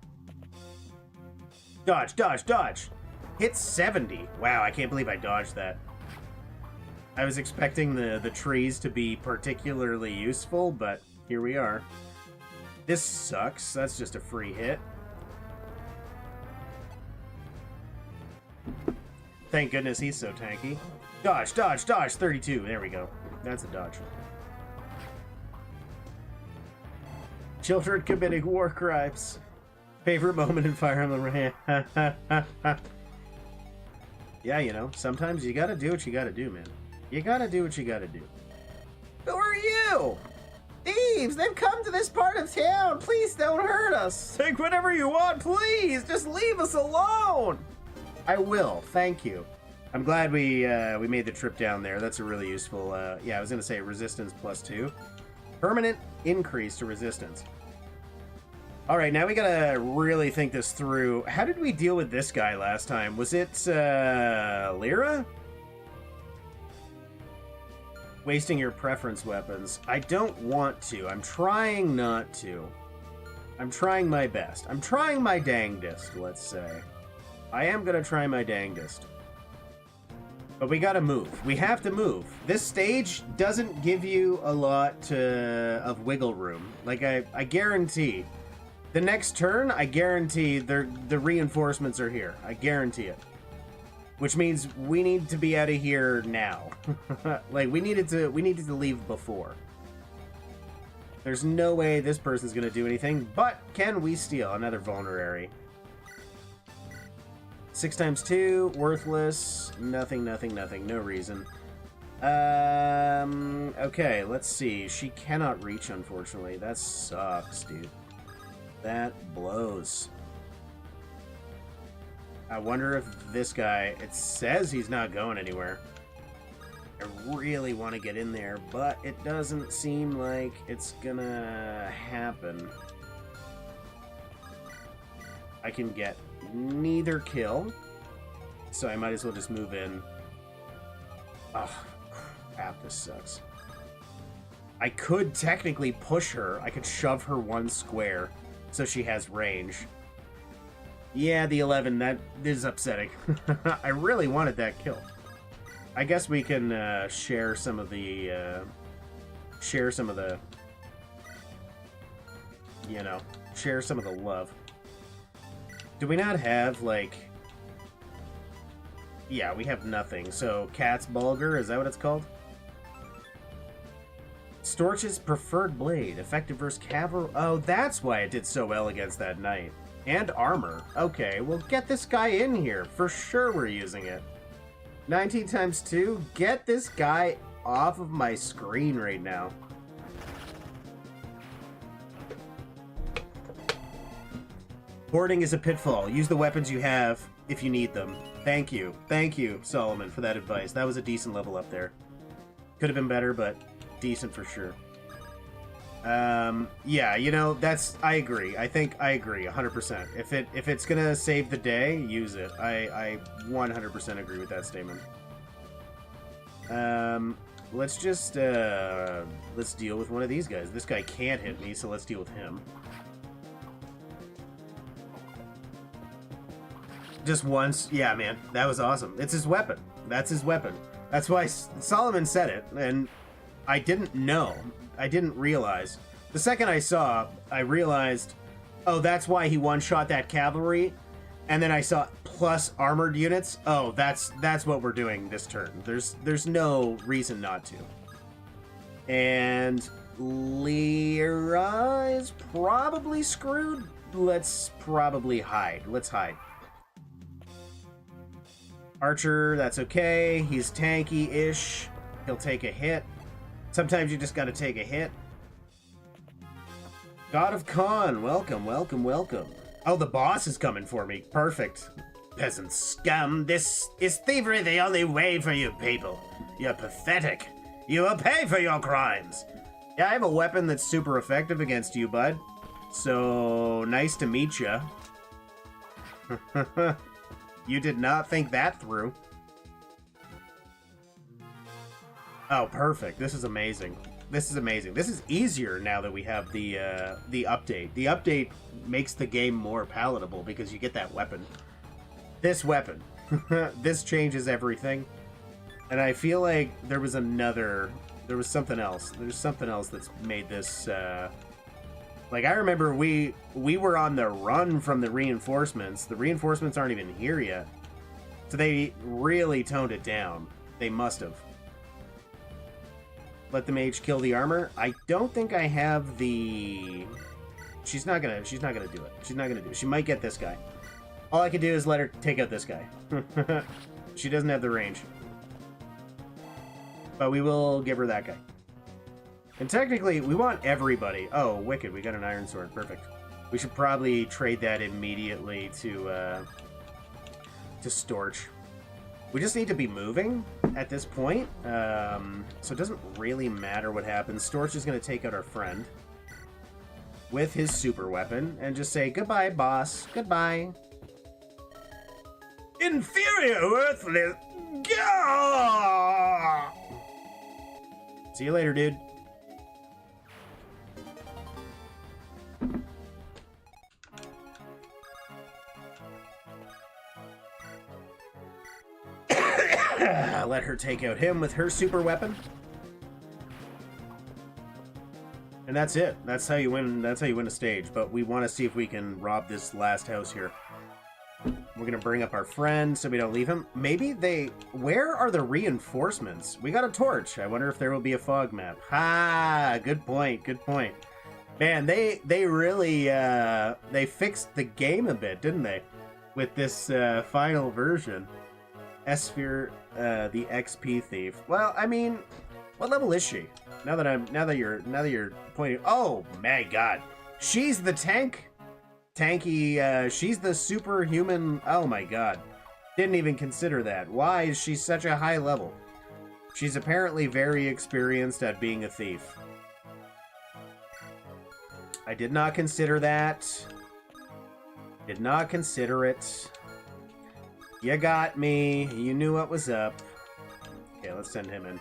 A: Dodge, dodge, dodge! Hit 70. Wow, I can't believe I dodged that. I was expecting the trees to be particularly useful, but here we are. This sucks. That's just a free hit. Thank goodness he's so tanky. Dodge, dodge, dodge, 32. There we go. That's a dodge. Children committing war crimes. Favorite moment in Fire Emblem. Yeah, you know, sometimes you gotta do what you gotta do, man. You gotta do what you gotta do. Who are you? Thieves! They've come to this part of town! Please don't hurt us! Take whatever you want, please! Just leave us alone! I will, thank you. I'm glad we made the trip down there. That's a really useful, yeah, I was gonna say resistance +2. Permanent increase to resistance. Alright, now we gotta really think this through. How did we deal with this guy last time? Was it, Lyra? Wasting your preference weapons. I don't want to. I'm trying not to. I'm trying my best. I'm trying my dangdest, let's say. I am gonna try my dangdest. But we gotta move. We have to move. This stage doesn't give you a lot of wiggle room. Like, I guarantee. The next turn, I guarantee the reinforcements are here. I guarantee it. Which means we need to be out of here now. Like, we needed to leave before. There's no way this person's gonna do anything, but can we steal another vulnerary? 6 times 2, worthless, nothing, no reason. Okay, let's see. She cannot reach, unfortunately. That sucks, dude. That blows. I wonder if this guy, it says he's not going anywhere. I really want to get in there, but it doesn't seem like it's gonna happen. I can get neither kill, so I might as well just move in. Oh, crap, this sucks. I could technically push her. I could shove her 1 square so she has range. Yeah, the 11, that is upsetting. I really wanted that kill. I guess we can share some of the, share some of the love. Do we not have, like... Yeah, we have nothing. So, Cat's Bulgur, is that what it's called? Storch's preferred blade, effective versus cavalry. Oh, that's why it did so well against that knight. And armor. Okay, well, get this guy in here. For sure we're using it. 19 times 2? Get this guy off of my screen right now. Hoarding is a pitfall. Use the weapons you have if you need them. Thank you. Thank you, Solomon, for that advice. That was a decent level up there. Could have been better, but decent for sure. Yeah, you know, that's... I agree. I think I agree, 100%. If it's gonna save the day, use it. I 100% agree with that statement. Let's just, let's deal with one of these guys. This guy can't hit me, so let's deal with him. Just once. Yeah, man. That was awesome. It's his weapon. That's his weapon. That's why Solomon said it, and I didn't know. I didn't realize. The second I saw, I realized, oh, that's why he one-shot that cavalry, and then I saw plus armored units. Oh, that's what we're doing this turn. There's no reason not to. And Lyra is probably screwed. Let's probably hide. Let's hide. Archer, that's okay. He's tanky-ish. He'll take a hit. Sometimes you just gotta take a hit. God of Khan, welcome, welcome, welcome. Oh, the boss is coming for me. Perfect. Peasant scum, this is thievery the only way for you people. You're pathetic. You will pay for your crimes. Yeah, I have a weapon that's super effective against you, bud. So, nice to meet ya. You did not think that through. Oh, perfect. This is amazing. This is amazing. This is easier now that we have the update. The update makes the game more palatable because you get that weapon. This weapon. This changes everything. And I feel like there was something else. There's something else that's made this, like, I remember we were on the run from the reinforcements. The reinforcements aren't even here yet. So they really toned it down. They must have. Let the mage kill the armor. I don't think I have the... She's not gonna do it. She's not gonna do it. She might get this guy. All I can do is let her take out this guy. She doesn't have the range. But we will give her that guy. And technically, we want everybody. Oh, wicked. We got an iron sword. Perfect. We should probably trade that immediately to Storch. We just need to be moving at this point. So it doesn't really matter what happens. Storch is going to take out our friend with his super weapon and just say, goodbye, boss. Goodbye. Inferior, worthless. Gah! See you later, dude. Let her take out him with her super weapon. And that's it. That's how you win. That's how you win a stage. But we want to see if we can rob this last house here. We're gonna bring up our friend so we don't leave him. Maybe they... Where are the reinforcements? We got a torch. I wonder if there will be a fog map. Ha! Good point. Good point. Man, they really they fixed the game a bit, didn't they? With this final version. Esphere, the XP thief. Well, I mean, what level is she? Now that you're pointing. Oh my God, she's the tanky. She's the superhuman. Oh my God, didn't even consider that. Why is she such a high level? She's apparently very experienced at being a thief. I did not consider that. Did not consider it. You got me. You knew what was up. Okay, let's send him in.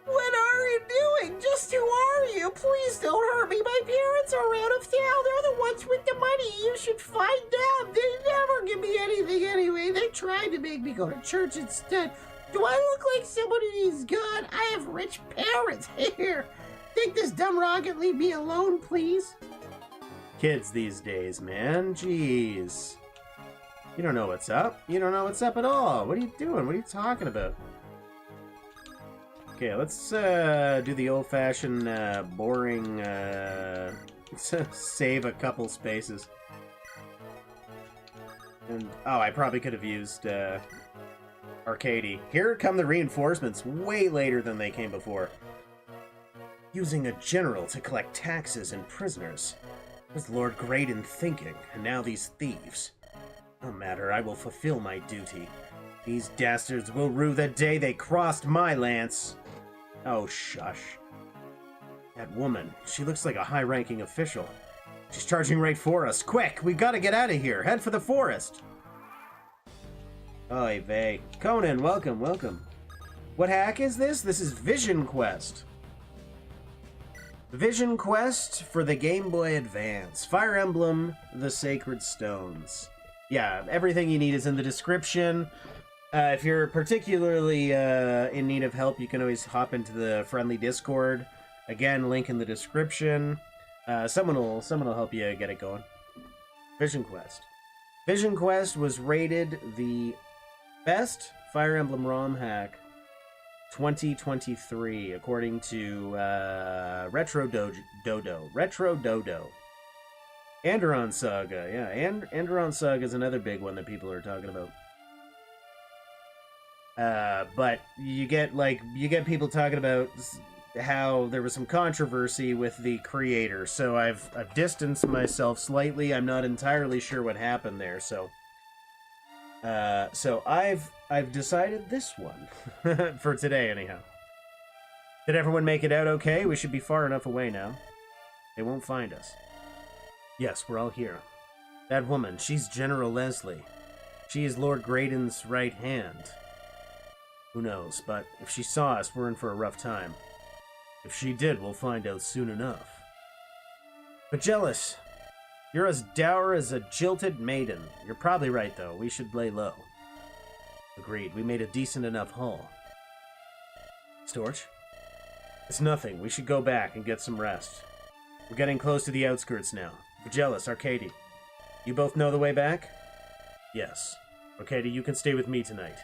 A: What are you doing? Just who are you? Please don't hurt me. My parents are out of town. They're the ones with the money.
B: You should find out. They never give me anything anyway. They tried to make me go to church instead. Do I look like somebody who's God? I have rich parents. Here, take this dumb rock and leave me alone, please.
A: Kids these days, man. Jeez. You don't know what's up. You don't know what's up at all. What are you doing? What are you talking about? Okay, let's do the old-fashioned, boring, save a couple spaces. And, oh, I probably could have used, Arcady. Here come the reinforcements way later than they came before. Using a general to collect taxes and prisoners. Was Lord Graydon thinking, and now these thieves. No matter, I will fulfill my duty. These dastards will rue the day they crossed my lance. Oh, shush. That woman, she looks like a high-ranking official. She's charging right for us. Quick, we've got to get out of here. Head for the forest. Oy vey. Conan, welcome, welcome. What hack is this? This is Vision Quest. Vision Quest for the Game Boy Advance. Fire Emblem, the Sacred Stones. Yeah, everything you need is in the description. If you're particularly in need of help, you can always hop into the friendly Discord. Again, link in the description. Someone will help you get it going. Vision Quest. Vision Quest was rated the best Fire Emblem ROM hack 2023, according to Retro Dodo. Retro Dodo. Anderon Saga, yeah. Anderon Saga is another big one that people are talking about. But you get people talking about how there was some controversy with the creator, so I've distanced myself slightly. I'm not entirely sure what happened there, so I've decided this one for today anyhow. Did everyone make it out okay? We should be far enough away now. They won't find us. Yes, we're all here. That woman, she's General Leslie. She is Lord Graydon's right hand. Who knows, but if she saw us, we're in for a rough time. If she did, we'll find out soon enough. But jealous. You're as dour as a jilted maiden. You're probably right, though. We should lay low. Agreed. We made a decent enough haul. Storch? It's nothing. We should go back and get some rest. We're getting close to the outskirts now. Jealous, Arcady. You both know the way back? Yes. Arcady, you can stay with me tonight.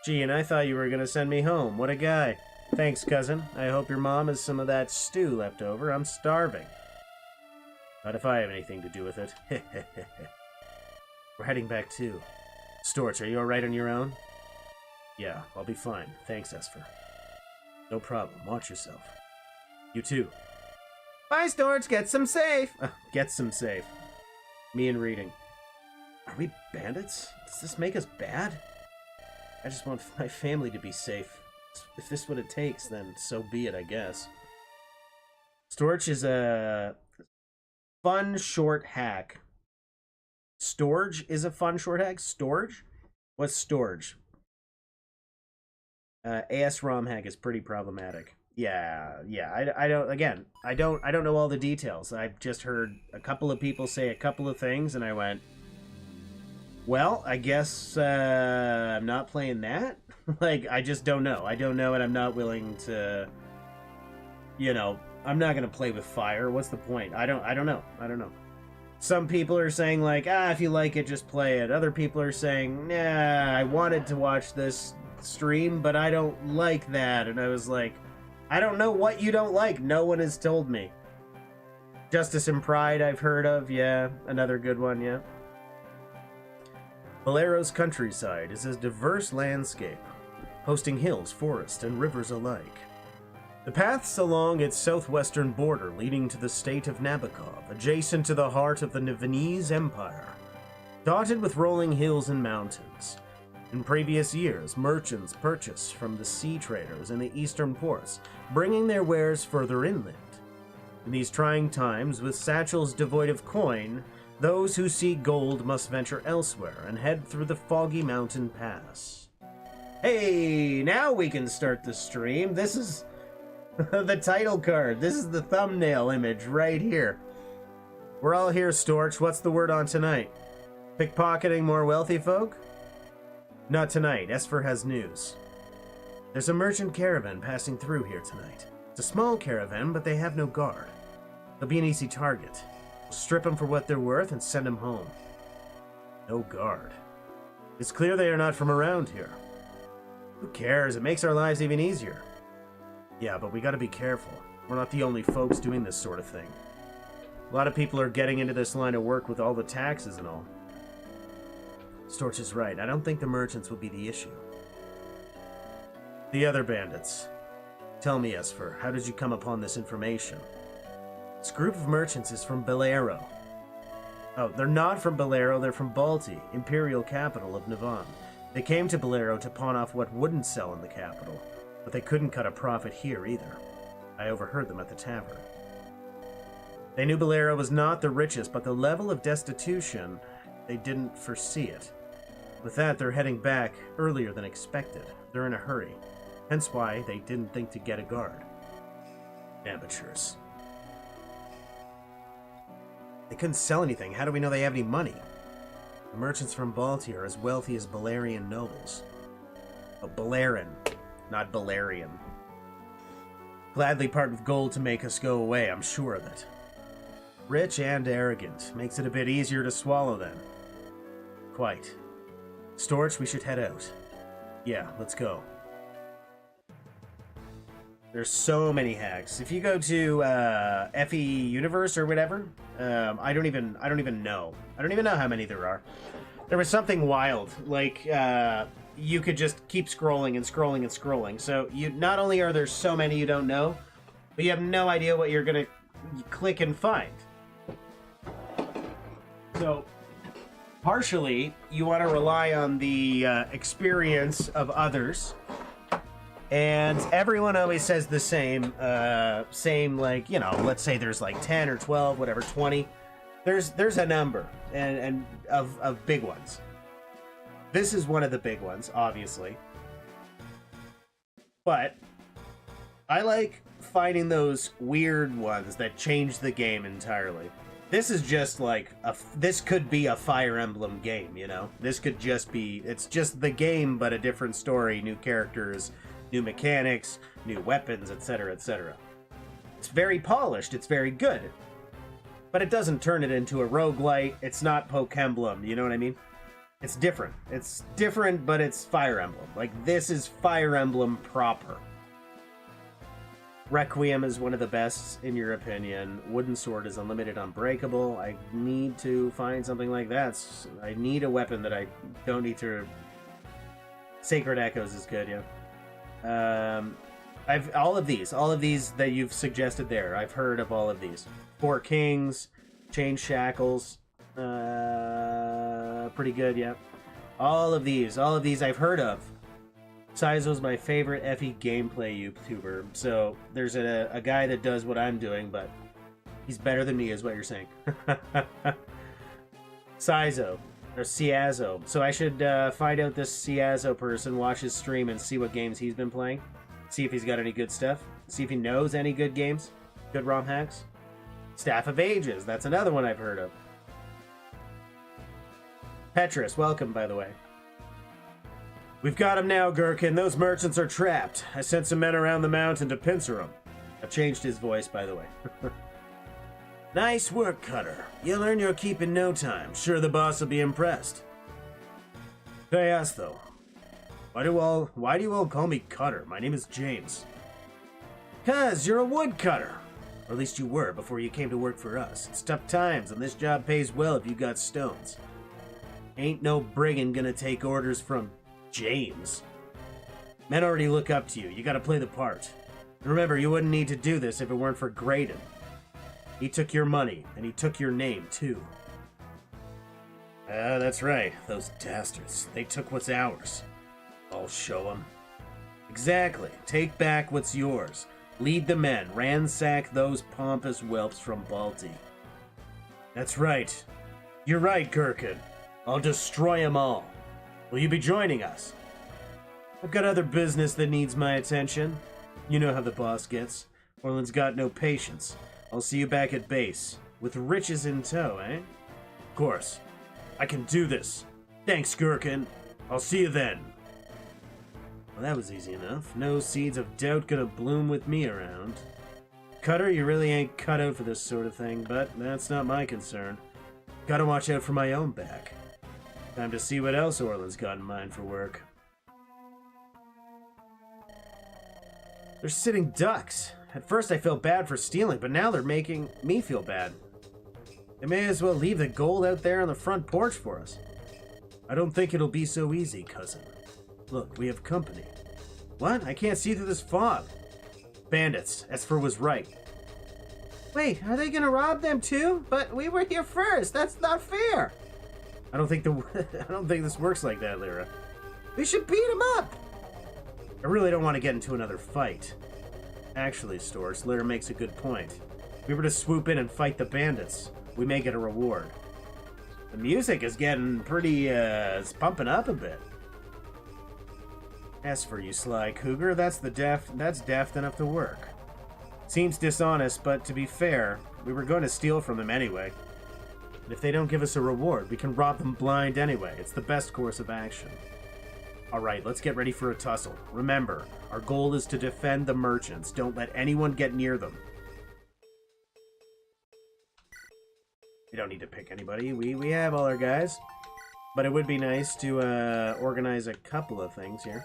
A: Gee, and I thought you were going to send me home. What a guy. Thanks, cousin. I hope your mom has some of that stew left over. I'm starving. Not if I have anything to do with it. We're heading back too. Storch, are you alright on your own? Yeah, I'll be fine. Thanks, Esper. No problem. Watch yourself. You too. Bye, Storch. Get some safe. Get some safe. Me and reading. Are we bandits? Does this make us bad? I just want my family to be safe. If this is what it takes, then so be it, I guess. Storch is a fun short hack. Storage is a fun short hack? Storage? What's storage? AS ROM hack is pretty problematic. Yeah. I don't know all the details. I've just heard a couple of people say a couple of things, and I went, well, I guess I'm not playing that. Like, I just don't know. I don't know, and I'm not willing to, I'm not going to play with fire. What's the point? I don't know. Some people are saying, like, if you like it, just play it. Other people are saying, nah, I wanted to watch this stream, but I don't like that. And I was like, I don't know what you don't like. No one has told me. Justice and Pride I've heard of. Yeah, another good one, yeah. Valero's countryside is a diverse landscape, hosting hills, forests, and rivers alike. The paths along its southwestern border leading to the state of Nabokov, adjacent to the heart of the Nivernese Empire, dotted with rolling hills and mountains. In previous years, merchants purchased from the sea traders in the eastern ports, bringing their wares further inland. In these trying times, with satchels devoid of coin, those who seek gold must venture elsewhere and head through the foggy mountain pass. Hey, now we can start the stream. This is the title card. This is the thumbnail image right here. We're all here, Storch. What's the word on tonight? Pickpocketing more wealthy folk? Not tonight. Esper has news. There's a merchant caravan passing through here tonight. It's a small caravan, but they have no guard. They'll be an easy target. We'll strip them for what they're worth and send them home. No guard. It's clear they are not from around here. Who cares? It makes our lives even easier. Yeah, but we gotta be careful. We're not the only folks doing this sort of thing. A lot of people are getting into this line of work with all the taxes and all. Storch is right. I don't think the merchants will be the issue. The other bandits. Tell me, Esper, how did you come upon this information? This group of merchants is from Bolero. Oh, they're not from Bolero, they're from Balti, imperial capital of Navan. They came to Bolero to pawn off what wouldn't sell in the capital, but they couldn't cut a profit here either. I overheard them at the tavern. They knew Bolero was not the richest, but the level of destitution, they didn't foresee it. With that, they're heading back earlier than expected. They're in a hurry, hence why they didn't think to get a guard. Amateurs. They couldn't sell anything. How do we know they have any money? The merchants from Balti are as wealthy as Balerian nobles. Oh, Balerin, not Balerian. Gladly part with gold to make us go away, I'm sure of it. Rich and arrogant. Makes it a bit easier to swallow then. Quite. Storch, we should head out. Yeah, let's go. There's so many hacks. If you go to FE Universe or whatever, I don't even know. I don't even know how many there are. There was something wild, like you could just keep scrolling and scrolling and scrolling. So you not only are there so many you don't know, but you have no idea what you're gonna click and find. So partially, you want to rely on the experience of others. And everyone always says the same, like, you know, let's say there's like 10 or 12, whatever, 20. There's a number and of big ones. This is one of the big ones, obviously. But I like finding those weird ones that change the game entirely. This is just like this could be a Fire Emblem game, you know? This could just be, it's just the game, but a different story, new characters, new mechanics, new weapons, etc., etc. It's very polished, it's very good. But it doesn't turn it into a roguelite, it's not Poke Emblem, you know what I mean? It's different. It's different, but it's Fire Emblem. Like, this is Fire Emblem proper. Requiem is one of the best, in your opinion. Wooden Sword is unlimited, unbreakable. I need to find something like that. I need a weapon that I don't need to... Sacred Echoes is good, yeah. all of these that you've suggested there. I've heard of all of these. Four Kings, Chain Shackles, pretty good, yeah. All of these I've heard of. Saizo's my favorite FE gameplay YouTuber, so there's a guy that does what I'm doing, but he's better than me is what you're saying. Saizo, or Ciazo. So I should find out this Ciazo person, watch his stream, and see what games he's been playing. See if he's got any good stuff. See if he knows any good games. Good ROM hacks. Staff of Ages, that's another one I've heard of. Petrus, welcome, by the way. We've got him now, Gherkin. Those merchants are trapped. I sent some men around the mountain to pincer them. I've changed his voice, by the way. Nice work, Cutter. You'll earn your keep in no time. Sure the boss will be impressed. Can I ask, though? Why do you all call me Cutter? My name is James. 'Cause you're a woodcutter. Or at least you were before you came to work for us. It's tough times, and this job pays well if you got stones. Ain't no brigand gonna take orders from James. Men already look up to you. You gotta play the part. Remember, you wouldn't need to do this if it weren't for Graydon. He took your money, and he took your name, too. That's right. Those dastards. They took what's ours. I'll show them. Exactly. Take back what's yours. Lead the men. Ransack those pompous whelps from Balti. That's right. You're right, Gherkin. I'll destroy them all. Will you be joining us? I've got other business that needs my attention. You know how the boss gets. Orland's got no patience. I'll see you back at base. with riches in tow, eh? Of course. I can do this. Thanks, Gherkin. I'll see you then. Well, that was easy enough. No seeds of doubt gonna bloom with me around. Cutter, you really ain't cut out for this sort of thing, but that's not my concern. Gotta watch out for my own back. Time to see what else Orland's got in mind for work. They're sitting ducks. At first I felt bad for stealing, but now they're making me feel bad. They may as well leave the gold out there on the front porch for us. I don't think it'll be so easy, cousin. Look, we have company. What? I can't see through this fog. Bandits. Esper was right.
B: Wait, are they gonna rob them too? But we were here first. That's not fair.
A: I don't think this works like that, Lyra.
B: We should beat them up.
A: I really don't want to get into another fight. Actually, Storrs, Lyra makes a good point. If we were to swoop in and fight the bandits, we may get a reward. The music is getting pretty, it's pumping up a bit. As for you, sly cougar, that's daft enough to work. Seems dishonest, but to be fair, we were going to steal from them anyway. And if they don't give us a reward, we can rob them blind anyway. It's the best course of action. Alright, let's get ready for a tussle. Remember, our goal is to defend the merchants. Don't let anyone get near them. We don't need to pick anybody. We have all our guys. But it would be nice to organize a couple of things here.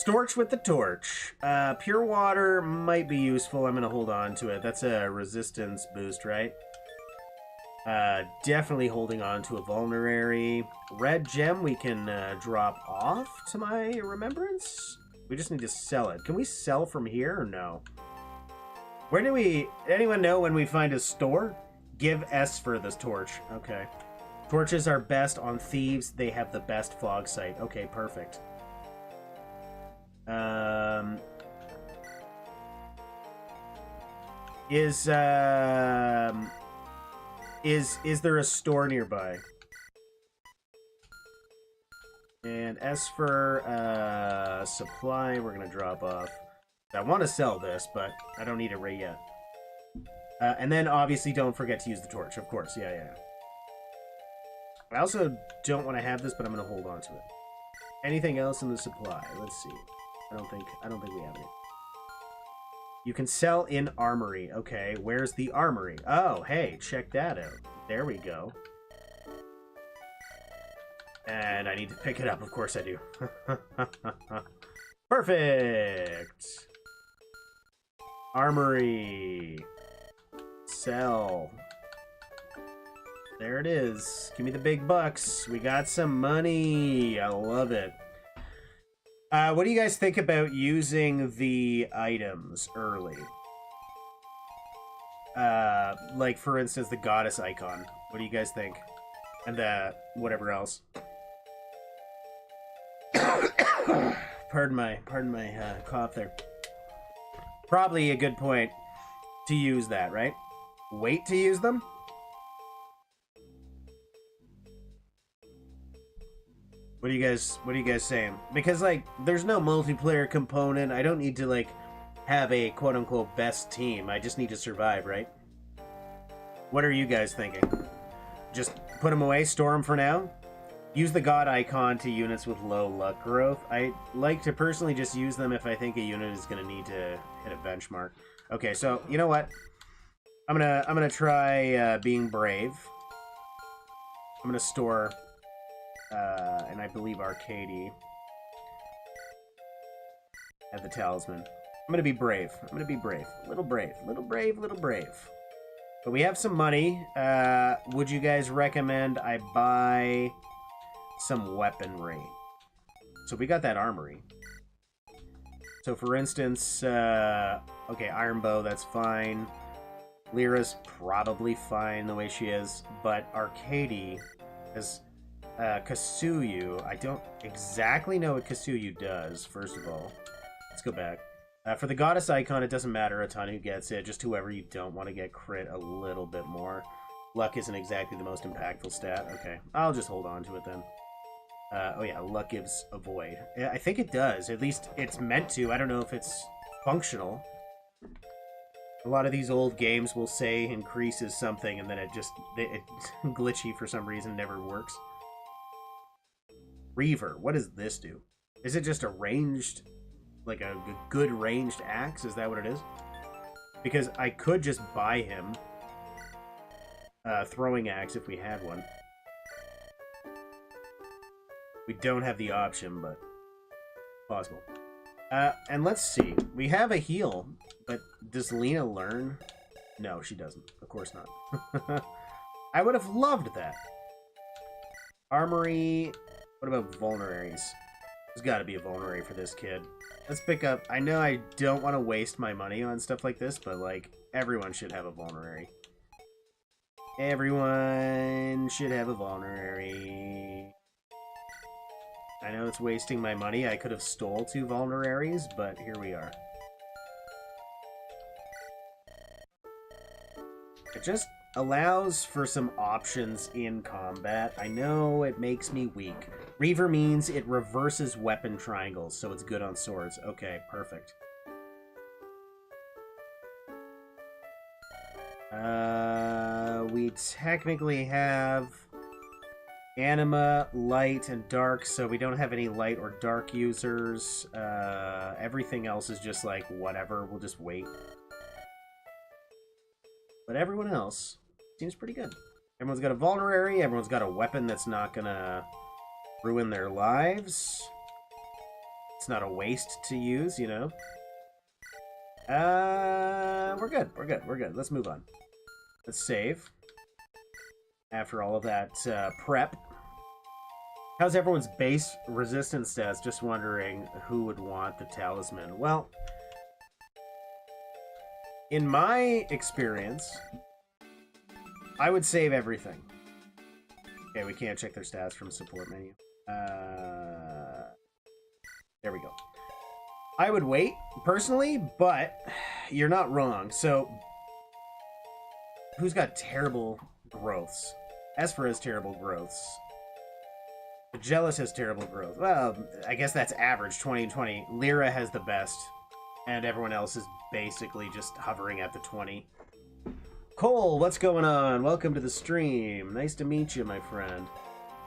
A: Storch with the torch. Pure water might be useful. I'm going to hold on to it. That's a resistance boost, right? Definitely holding on to a vulnerary. Red gem we can drop off to my remembrance. We just need to sell it. Can we sell from here or no? Where do we... Anyone know when we find a store? Give S for this torch. Okay. Torches are best on thieves. They have the best fog sight. Okay, perfect. Is there a store nearby? And as for supply, we're gonna drop off. I want to sell this, but I don't need it right yet. And then obviously don't forget to use the torch, of course. Yeah. I also don't want to have this, but I'm gonna hold on to it. Anything else in the supply? Let's see. I don't think we have any. You can sell in armory. Okay, where's the armory? Oh, hey, check that out. There we go. And I need to pick it up. Of course I do. Perfect. Armory. Sell. There it is. Give me the big bucks. We got some money. I love it. What do you guys think about using the items early? Like, for instance, the goddess icon. What do you guys think? And whatever else. Pardon my cough there. Probably a good point to use that, right? Wait to use them? What are you guys saying? Because, like, there's no multiplayer component. I don't need to, like, have a quote-unquote best team. I just need to survive, right? What are you guys thinking? Just put them away, store them for now? Use the god icon to units with low luck growth. I like to personally just use them if I think a unit is going to need to hit a benchmark. Okay, so, you know what? I'm gonna try being brave. I'm gonna store... and I believe Arcady had the talisman. I'm gonna be brave. Little brave. But we have some money. Would you guys recommend I buy some weaponry? So we got that armory. So for instance, okay, iron bow, that's fine. Lyra's probably fine the way she is, but Arcady is... Kasuyu, I don't exactly know what Kasuyu does, first of all. Let's go back. For the goddess icon, it doesn't matter a ton who gets it, just whoever you don't want to get crit a little bit more. Luck isn't exactly the most impactful stat. Okay, I'll just hold on to it then. Oh yeah, luck gives a void. I think it does, at least it's meant to. I don't know if it's functional. A lot of these old games will say increases something, and then it's glitchy for some reason, never works. Reaver, what does this do? Is it just a ranged, like a good ranged axe? Is that what it is? Because I could just buy him a throwing axe if we had one. We don't have the option, but possible. And let's see. We have a heal, but does Lena learn? No, she doesn't. Of course not. I would have loved that. Armory. What about vulneraries? There's got to be a vulnerary for this kid. Let's pick up... I know I don't want to waste my money on stuff like this, but, like, everyone should have a vulnerary. Everyone should have a vulnerary. I know it's wasting my money. I could have stole 2 vulneraries, but here we are. It just allows for some options in combat. I know it makes me weak. Reaver means it reverses weapon triangles, so it's good on swords. Okay, perfect. We technically have anima, light, and dark, so we don't have any light or dark users. Everything else is just like, whatever, we'll just wait. But everyone else seems pretty good. Everyone's got a vulnerary, everyone's got a weapon that's not gonna ruin their lives. It's not a waste to use, you know? We're good, we're good, we're good. Let's move on. Let's save. After all of that prep. How's everyone's base resistance stats? Just wondering who would want the talisman. Well, in my experience, I would save everything. Okay, we can't check their stats from support menu. There we go. I would wait, personally, but you're not wrong. So, who's got terrible growths? Esper has terrible growths. Jealous has terrible growth. Well, I guess that's average, 20 and 20. Lyra has the best, and everyone else is basically just hovering at the 20. Cole, what's going on? Welcome to the stream. Nice to meet you, my friend.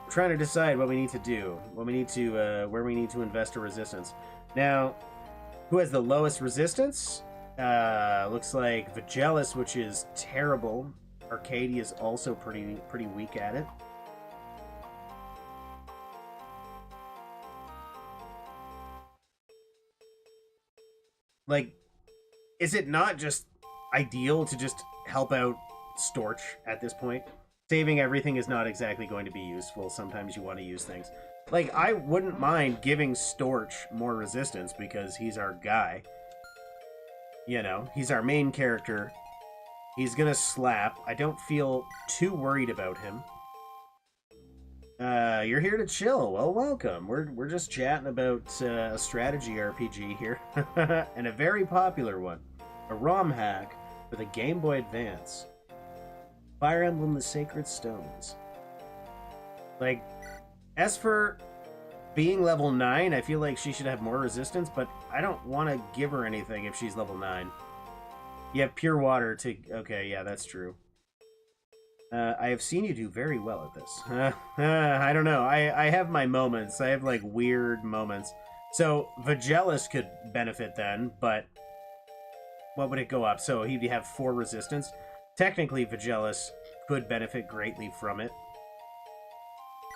A: We're trying to decide what we need to do, what we need to, where we need to invest a resistance. Now, who has the lowest resistance? Looks like Vigelis, which is terrible. Arcadia is also pretty weak at it. Like, is it not just ideal to just help out Storch at this point? Saving everything is not exactly going to be useful. Sometimes you want to use things. Like, I wouldn't mind giving Storch more resistance because he's our guy. You know, he's our main character. He's gonna slap. I don't feel too worried about him. You're here to chill. Well, welcome. We're just chatting about a strategy RPG here. And a very popular one. A ROM hack for the Game Boy Advance. Fire Emblem the Sacred Stones. Like, as for being level 9, I feel like she should have more resistance, but I don't want to give her anything if she's level 9. You have pure water to... Okay, yeah, that's true. I have seen you do very well at this. I don't know. I have my moments. I have, like, weird moments. So, Vigelis could benefit then, but... What would it go up? So, he'd have 4 resistance. Technically, Vigelis could benefit greatly from it.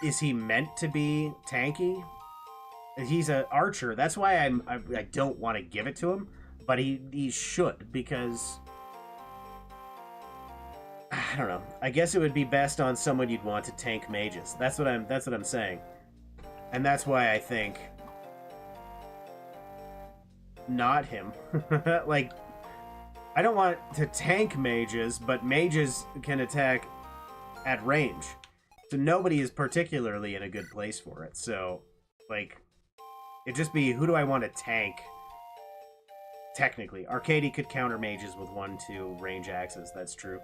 A: Is he meant to be tanky? He's an archer. That's why I don't want to give it to him. But he should, because... I don't know. I guess it would be best on someone you'd want to tank mages. That's what I'm saying. And that's why I think... Not him. Like, I don't want to tank mages, but mages can attack at range. So nobody is particularly in a good place for it. So, like, it'd just be, who do I want to tank? Technically. Arcady could counter mages with 1-2 range axes. That's true.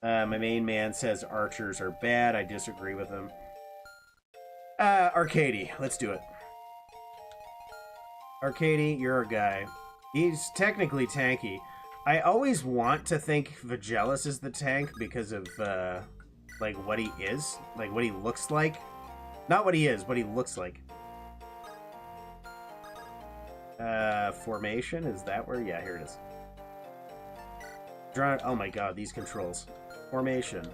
A: My main man says archers are bad. I disagree with him. Arcady. Let's do it. Arcady, you're our guy. He's technically tanky, I always want to think Vagelis is the tank because of, like, what he is. Like, what he looks like. Not what he is, what he looks like. Formation? Is that where? Yeah, here it is. Draw. Oh my god, these controls. Formation.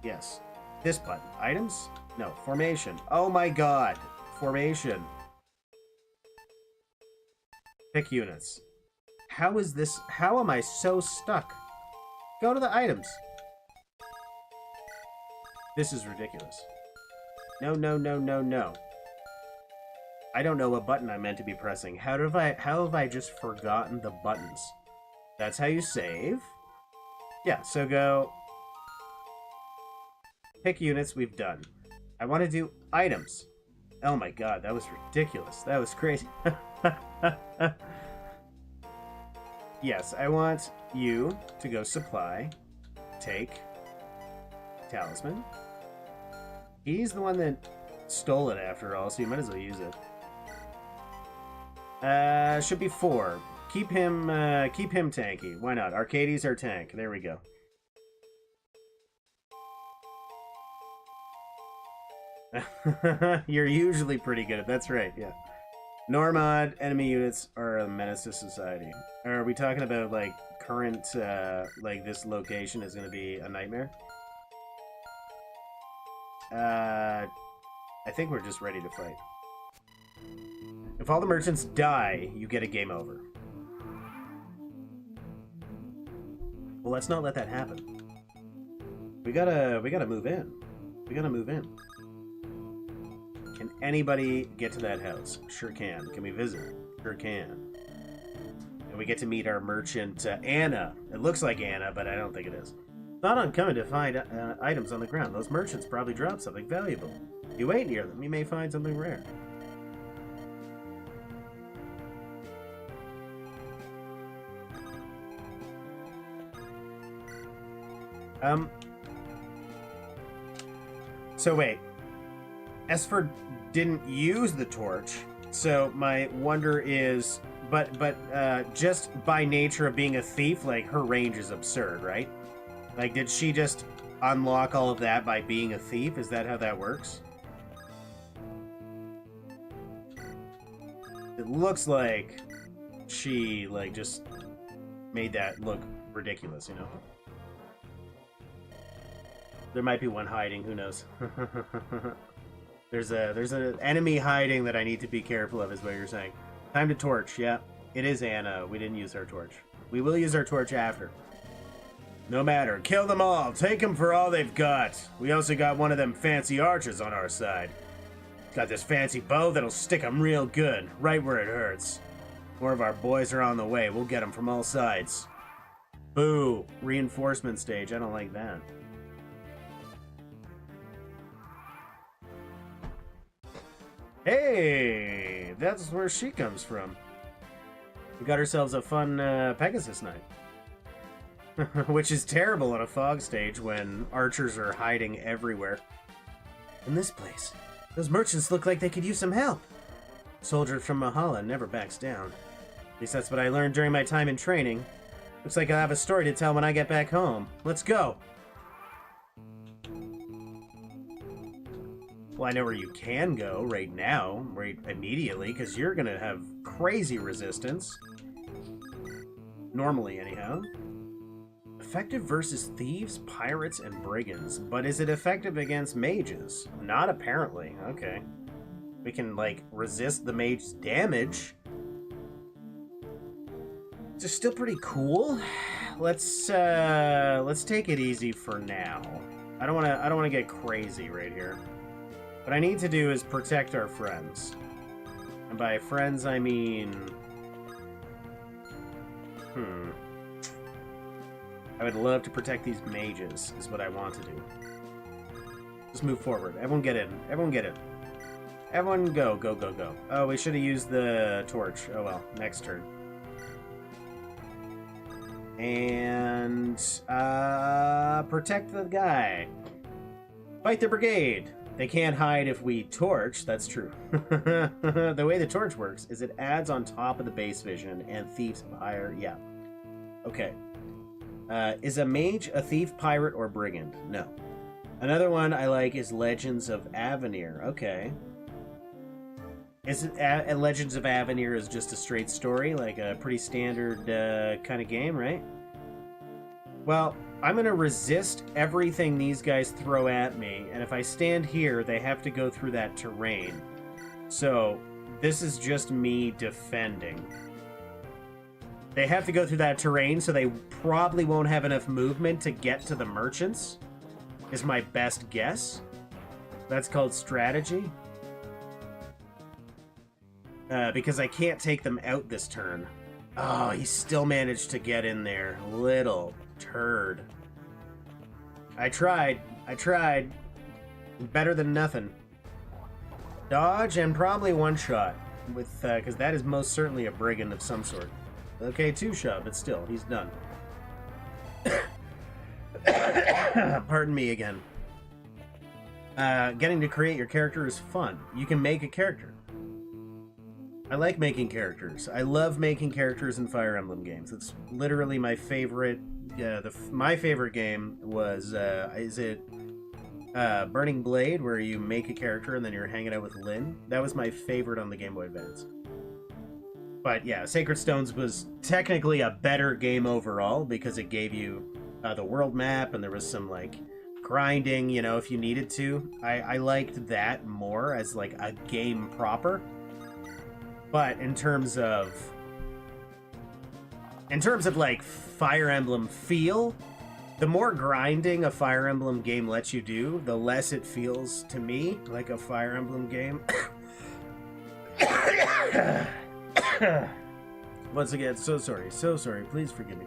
A: Yes. This button. Items? No. Formation. Oh my god. Formation. Pick units. How is this? How am I so stuck? Go to the items. This is ridiculous. No, no, no, no, no. I don't know what button I'm meant to be pressing. How have I just forgotten the buttons? That's how you save. Yeah, so go... Pick units, we've done. I want to do items. Oh my god, that was ridiculous. That was crazy. Yes, I want you to go supply, take, talisman. He's the one that stole it after all, so you might as well use it. Should be 4. Keep him tanky. Why not? Arcades are tank. There we go. You're usually pretty good at. That's right. Yeah. Normod enemy units are a menace to society. Are we talking about like current like this location is going to be a nightmare? I think we're just ready to fight. If all the merchants die, you get a game over. Well, let's not let that happen. We gotta move in. We gotta move in. Can anybody get to that house? Sure can. Can we visit? Sure can. And we get to meet our merchant, Anna. It looks like Anna, but I don't think it is. It's not uncommon to find items on the ground. Those merchants probably dropped something valuable. If you wait near them, you may find something rare. So wait. Esper didn't use the torch, so my wonder is, but just by nature of being a thief, like, her range is absurd, right? Like, did she just unlock all of that by being a thief? Is that how that works? It looks like she, like, just made that look ridiculous, you know? There might be one hiding, who knows? There's an enemy hiding that I need to be careful of, is what you're saying. Time to torch, yeah. It is Anna. We didn't use our torch. We will use our torch after. No matter. Kill them all. Take them for all they've got. We also got one of them fancy archers on our side. Got this fancy bow that'll stick them real good, right where it hurts. More of our boys are on the way. We'll get them from all sides. Boo. Reinforcement stage. I don't like that. Hey, that's where she comes from. We got ourselves a fun Pegasus night. Which is terrible on a fog stage when archers are hiding everywhere. In this place, those merchants look like they could use some help. Soldier from Mahala never backs down. At least that's what I learned during my time in training. Looks like I'll have a story to tell when I get back home. Let's go! Well, I know where you can go right now, right immediately, because you're going to have crazy resistance. Normally, anyhow. Effective versus thieves, pirates, and brigands. But is it effective against mages? Not apparently. Okay. We can, like, resist the mage's damage. It's still pretty cool. Let's take it easy for now. I don't want to get crazy right here. What I need to do is protect our friends. And by friends, I mean... I would love to protect these mages, is what I want to do. Just move forward. Everyone get in. Everyone get in. Everyone go, go, go, go. Oh, we should have used the torch. Oh well, next turn. And... protect the guy. Fight the brigade. They can't hide if we torch, that's true. The way the torch works is it adds on top of the base vision and thieves higher, yeah. Okay. Is a mage a thief, pirate, or brigand? No. Another one I like is Legends of Avenir. Okay. Is it Legends of Avenir is just a straight story, like a pretty standard kind of game, right? Well, I'm going to resist everything these guys throw at me, and if I stand here, they have to go through that terrain. So, this is just me defending. They have to go through that terrain, so they probably won't have enough movement to get to the merchants, is my best guess. That's called strategy. Because I can't take them out this turn. Oh, he still managed to get in there. Little turd. I tried. Better than nothing. Dodge and probably one shot. With because that is most certainly a brigand of some sort. Okay, two shot, but still, he's done. Pardon me again. Getting to create your character is fun. You can make a character. I like making characters. I love making characters in Fire Emblem games. It's literally my favorite. My favorite game was is it Burning Blade, where you make a character and then you're hanging out with Lynn. That was my favorite on the Game Boy Advance. But yeah, Sacred Stones was technically a better game overall because it gave you the world map and there was some like grinding, you know, if you needed to. I liked that more as like a game proper. But in terms of like Fire Emblem feel, the more grinding a Fire Emblem game lets you do, the less it feels to me like a Fire Emblem game. Once again, so sorry, please forgive me.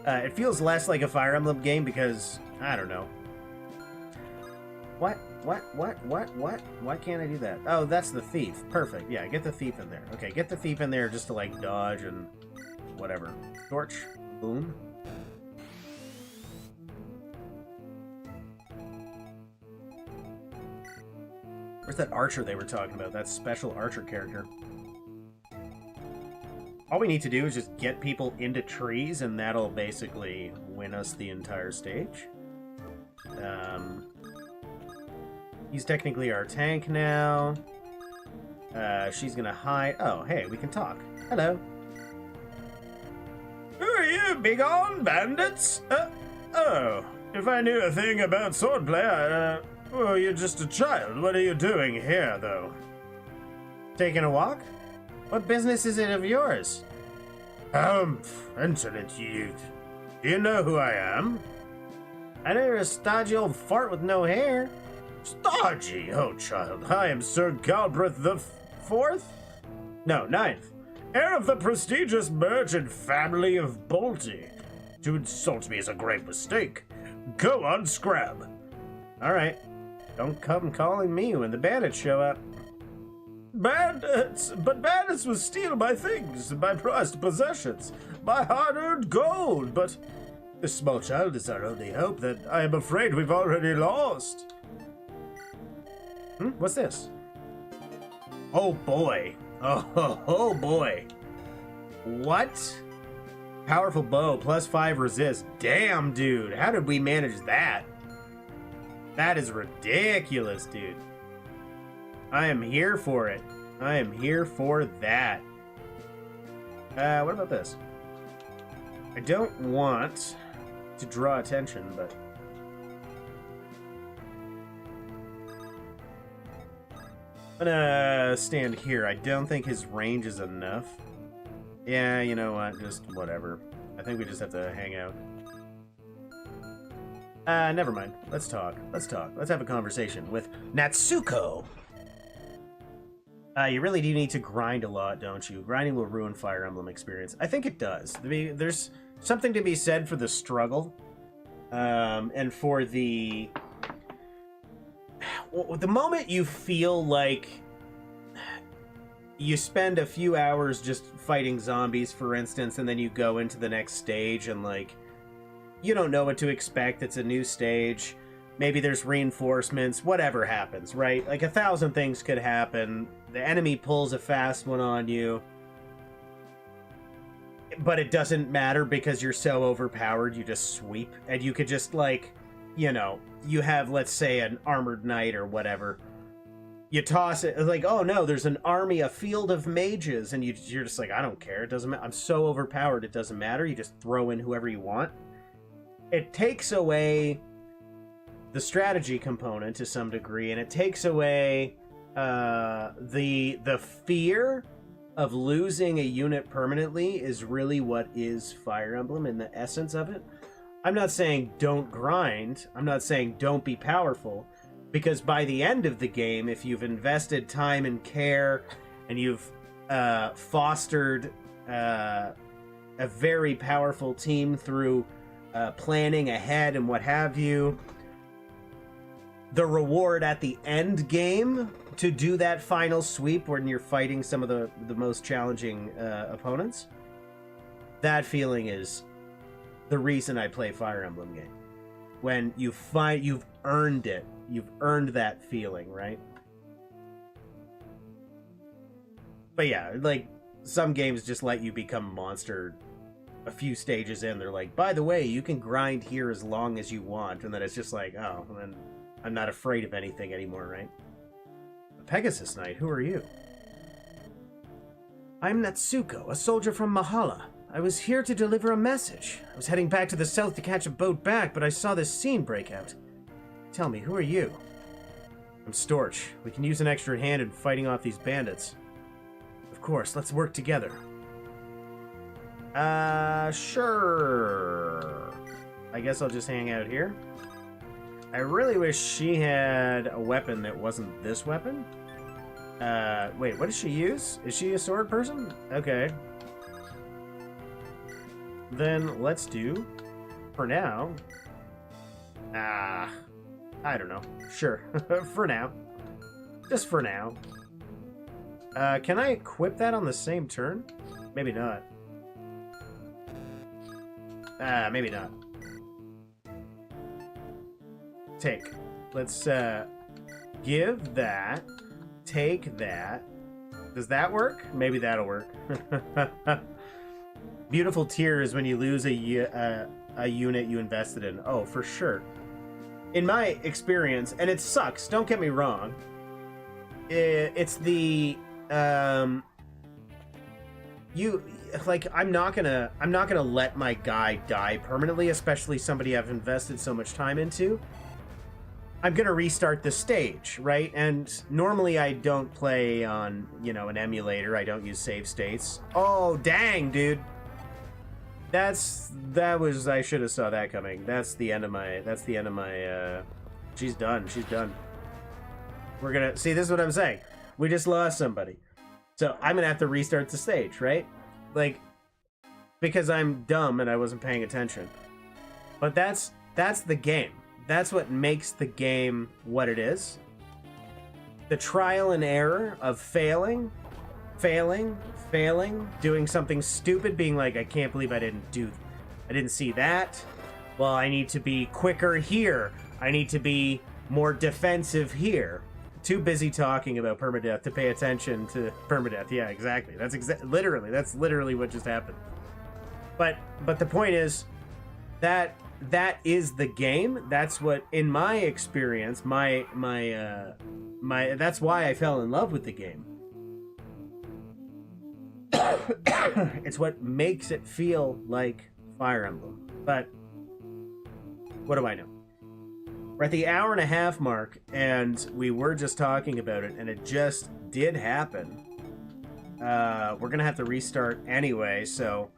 A: It feels less like a Fire Emblem game because, I don't know. What? Why can't I do that? Oh, that's the thief. Perfect. Yeah, get the thief in there. Okay, get the thief in there just to, like, dodge and whatever. Torch. Boom. Where's that archer they were talking about? That special archer character. All we need to do is just get people into trees, and that'll basically win us the entire stage. He's technically our tank now. She's gonna hide. Oh, hey, we can talk. Hello. Who are you, begone, bandits? Oh, if I knew a thing about swordplay, well, you're just a child. What are you doing here, though? Taking a walk? What business is it of yours? Insolent youth. Do you know who I am? I know you're a stodgy old fart with no hair. Stodgy? Oh, child, I am Sir Galbraith the Fourth? No, Ninth. Heir of the prestigious merchant family of Bolty. To insult me is a grave mistake. Go on, scrab. Alright. Don't come calling me when the bandits show up. Bandits? But bandits will steal my things, my prized possessions, my hard-earned gold, but this small child is our only hope that I am afraid we've already lost. What's this? Oh boy. Oh boy. What? Powerful bow, +5 resist. Damn, dude. How did we manage that? That is ridiculous, dude. I am here for it. I am here for that. What about this? I don't want to draw attention, but... I'm gonna stand here. I don't think his range is enough. Yeah, you know what? Just whatever. I think we just have to hang out. Never mind. Let's talk. Let's have a conversation with Natsuko. You really do need to grind a lot, don't you? Grinding will ruin Fire Emblem experience. I think it does. There's something to be said for the struggle. And for the moment you feel like you spend a few hours just fighting zombies, for instance, and then you go into the next stage and, like, you don't know what to expect. It's a new stage. Maybe there's reinforcements. Whatever happens, right? Like, 1,000 things could happen. The enemy pulls a fast one on you. but it doesn't matter because you're so overpowered, you just sweep. And you could just, like, you know, you have, let's say, an armored knight or whatever. You toss it, like, oh no, there's an army, a field of mages, and you're just like, I don't care, it doesn't matter. I'm so overpowered, it doesn't matter. You just throw in whoever you want. It takes away the strategy component to some degree, and it takes away the fear of losing a unit permanently is really what is Fire Emblem in the essence of it. I'm not saying don't grind. I'm not saying don't be powerful. Because by the end of the game, if you've invested time and care and you've fostered a very powerful team through planning ahead and what have you, the reward at the end game to do that final sweep when you're fighting some of the most challenging opponents, that feeling is the reason I play Fire Emblem game. When you find you've earned it. You've earned that feeling, right? But yeah, like, some games just let you become a monster a few stages in. They're like, by the way, you can grind here as long as you want. And then it's just like, oh, then I'm not afraid of anything anymore, right? Pegasus Knight, who are you? I'm Natsuko, a soldier from Mahala. I was here to deliver a message. I was heading back to the south to catch a boat back, but I saw this scene break out. Tell me, who are you? I'm Storch. We can use an extra hand in fighting off these bandits. Of course, let's work together. Sure. I guess I'll just hang out here. I really wish she had a weapon that wasn't this weapon. Wait, what does she use? Is she a sword person? Okay. Then let's do, for now, I don't know. Sure. For now. Just for now. Can I equip that on the same turn? Maybe not. Maybe not. Take. Let's, give that. Take that. Does that work? Maybe that'll work. Beautiful tears when you lose a unit you invested in. Oh, for sure. In my experience, and it sucks, don't get me wrong, it's the I'm not gonna let my guy die permanently, especially somebody I've invested so much time into. I'm gonna restart the stage, right? And normally I don't play on, you know, an emulator. I don't use save states. Oh, dang, dude. I should have saw that coming. That's the end of my, she's done. We're gonna, see, this is what I'm saying. We just lost somebody. So I'm gonna have to restart the stage, right? Like, because I'm dumb and I wasn't paying attention. But that's the game. That's what makes the game what it is. The trial and error of failing, doing something stupid, being like, I can't believe I didn't see that. Well, I need to be quicker here. I need to be more defensive here. Too busy talking about permadeath to pay attention to permadeath. Yeah, exactly. That's literally what just happened. But the point is that is the game. That's what, in my experience, that's why I fell in love with the game. It's what makes it feel like Fire Emblem. But what do I know? We're at the 1.5 hour mark, and we were just talking about it, and it just did happen. We're gonna have to restart anyway, so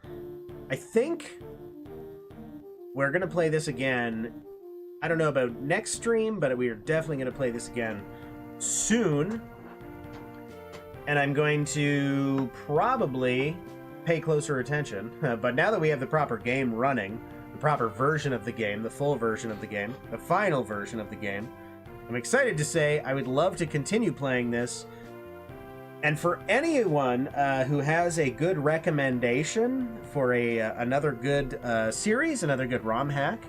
A: I think we're gonna play this again. I don't know about next stream, but we are definitely gonna play this again soon. And I'm going to probably pay closer attention. But now that we have the proper game running, the proper version of the game, the full version of the game, the final version of the game, I'm excited to say I would love to continue playing this. And for anyone who has a good recommendation for another good series, another good ROM hack,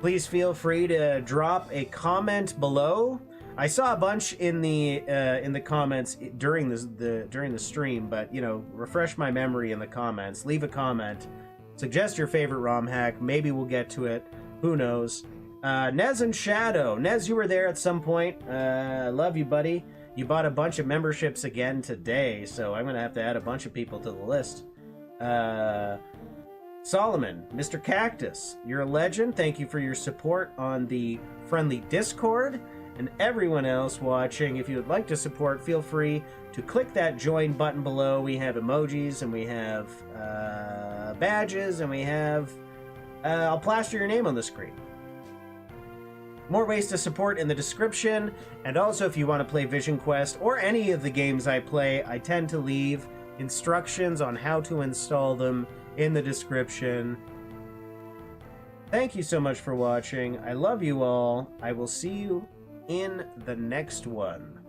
A: please feel free to drop a comment below. I saw a bunch in the comments during the stream, but you know, refresh my memory in the comments. Leave a comment. Suggest your favorite ROM hack. Maybe we'll get to it. Who knows? Nez and Shadow. Nez, you were there at some point. Love you, buddy. You bought a bunch of memberships again today, so I'm gonna have to add a bunch of people to the list. Solomon, Mr. Cactus, you're a legend. Thank you for your support on the Friendly Discord. And everyone else watching, if you would like to support, feel free to click that join button below. We have emojis, and we have badges, and we have... I'll plaster your name on the screen. More ways to support in the description. And also, if you want to play Vision Quest or any of the games I play, I tend to leave instructions on how to install them in the description. Thank you so much for watching. I love you all. I will see you in the next one.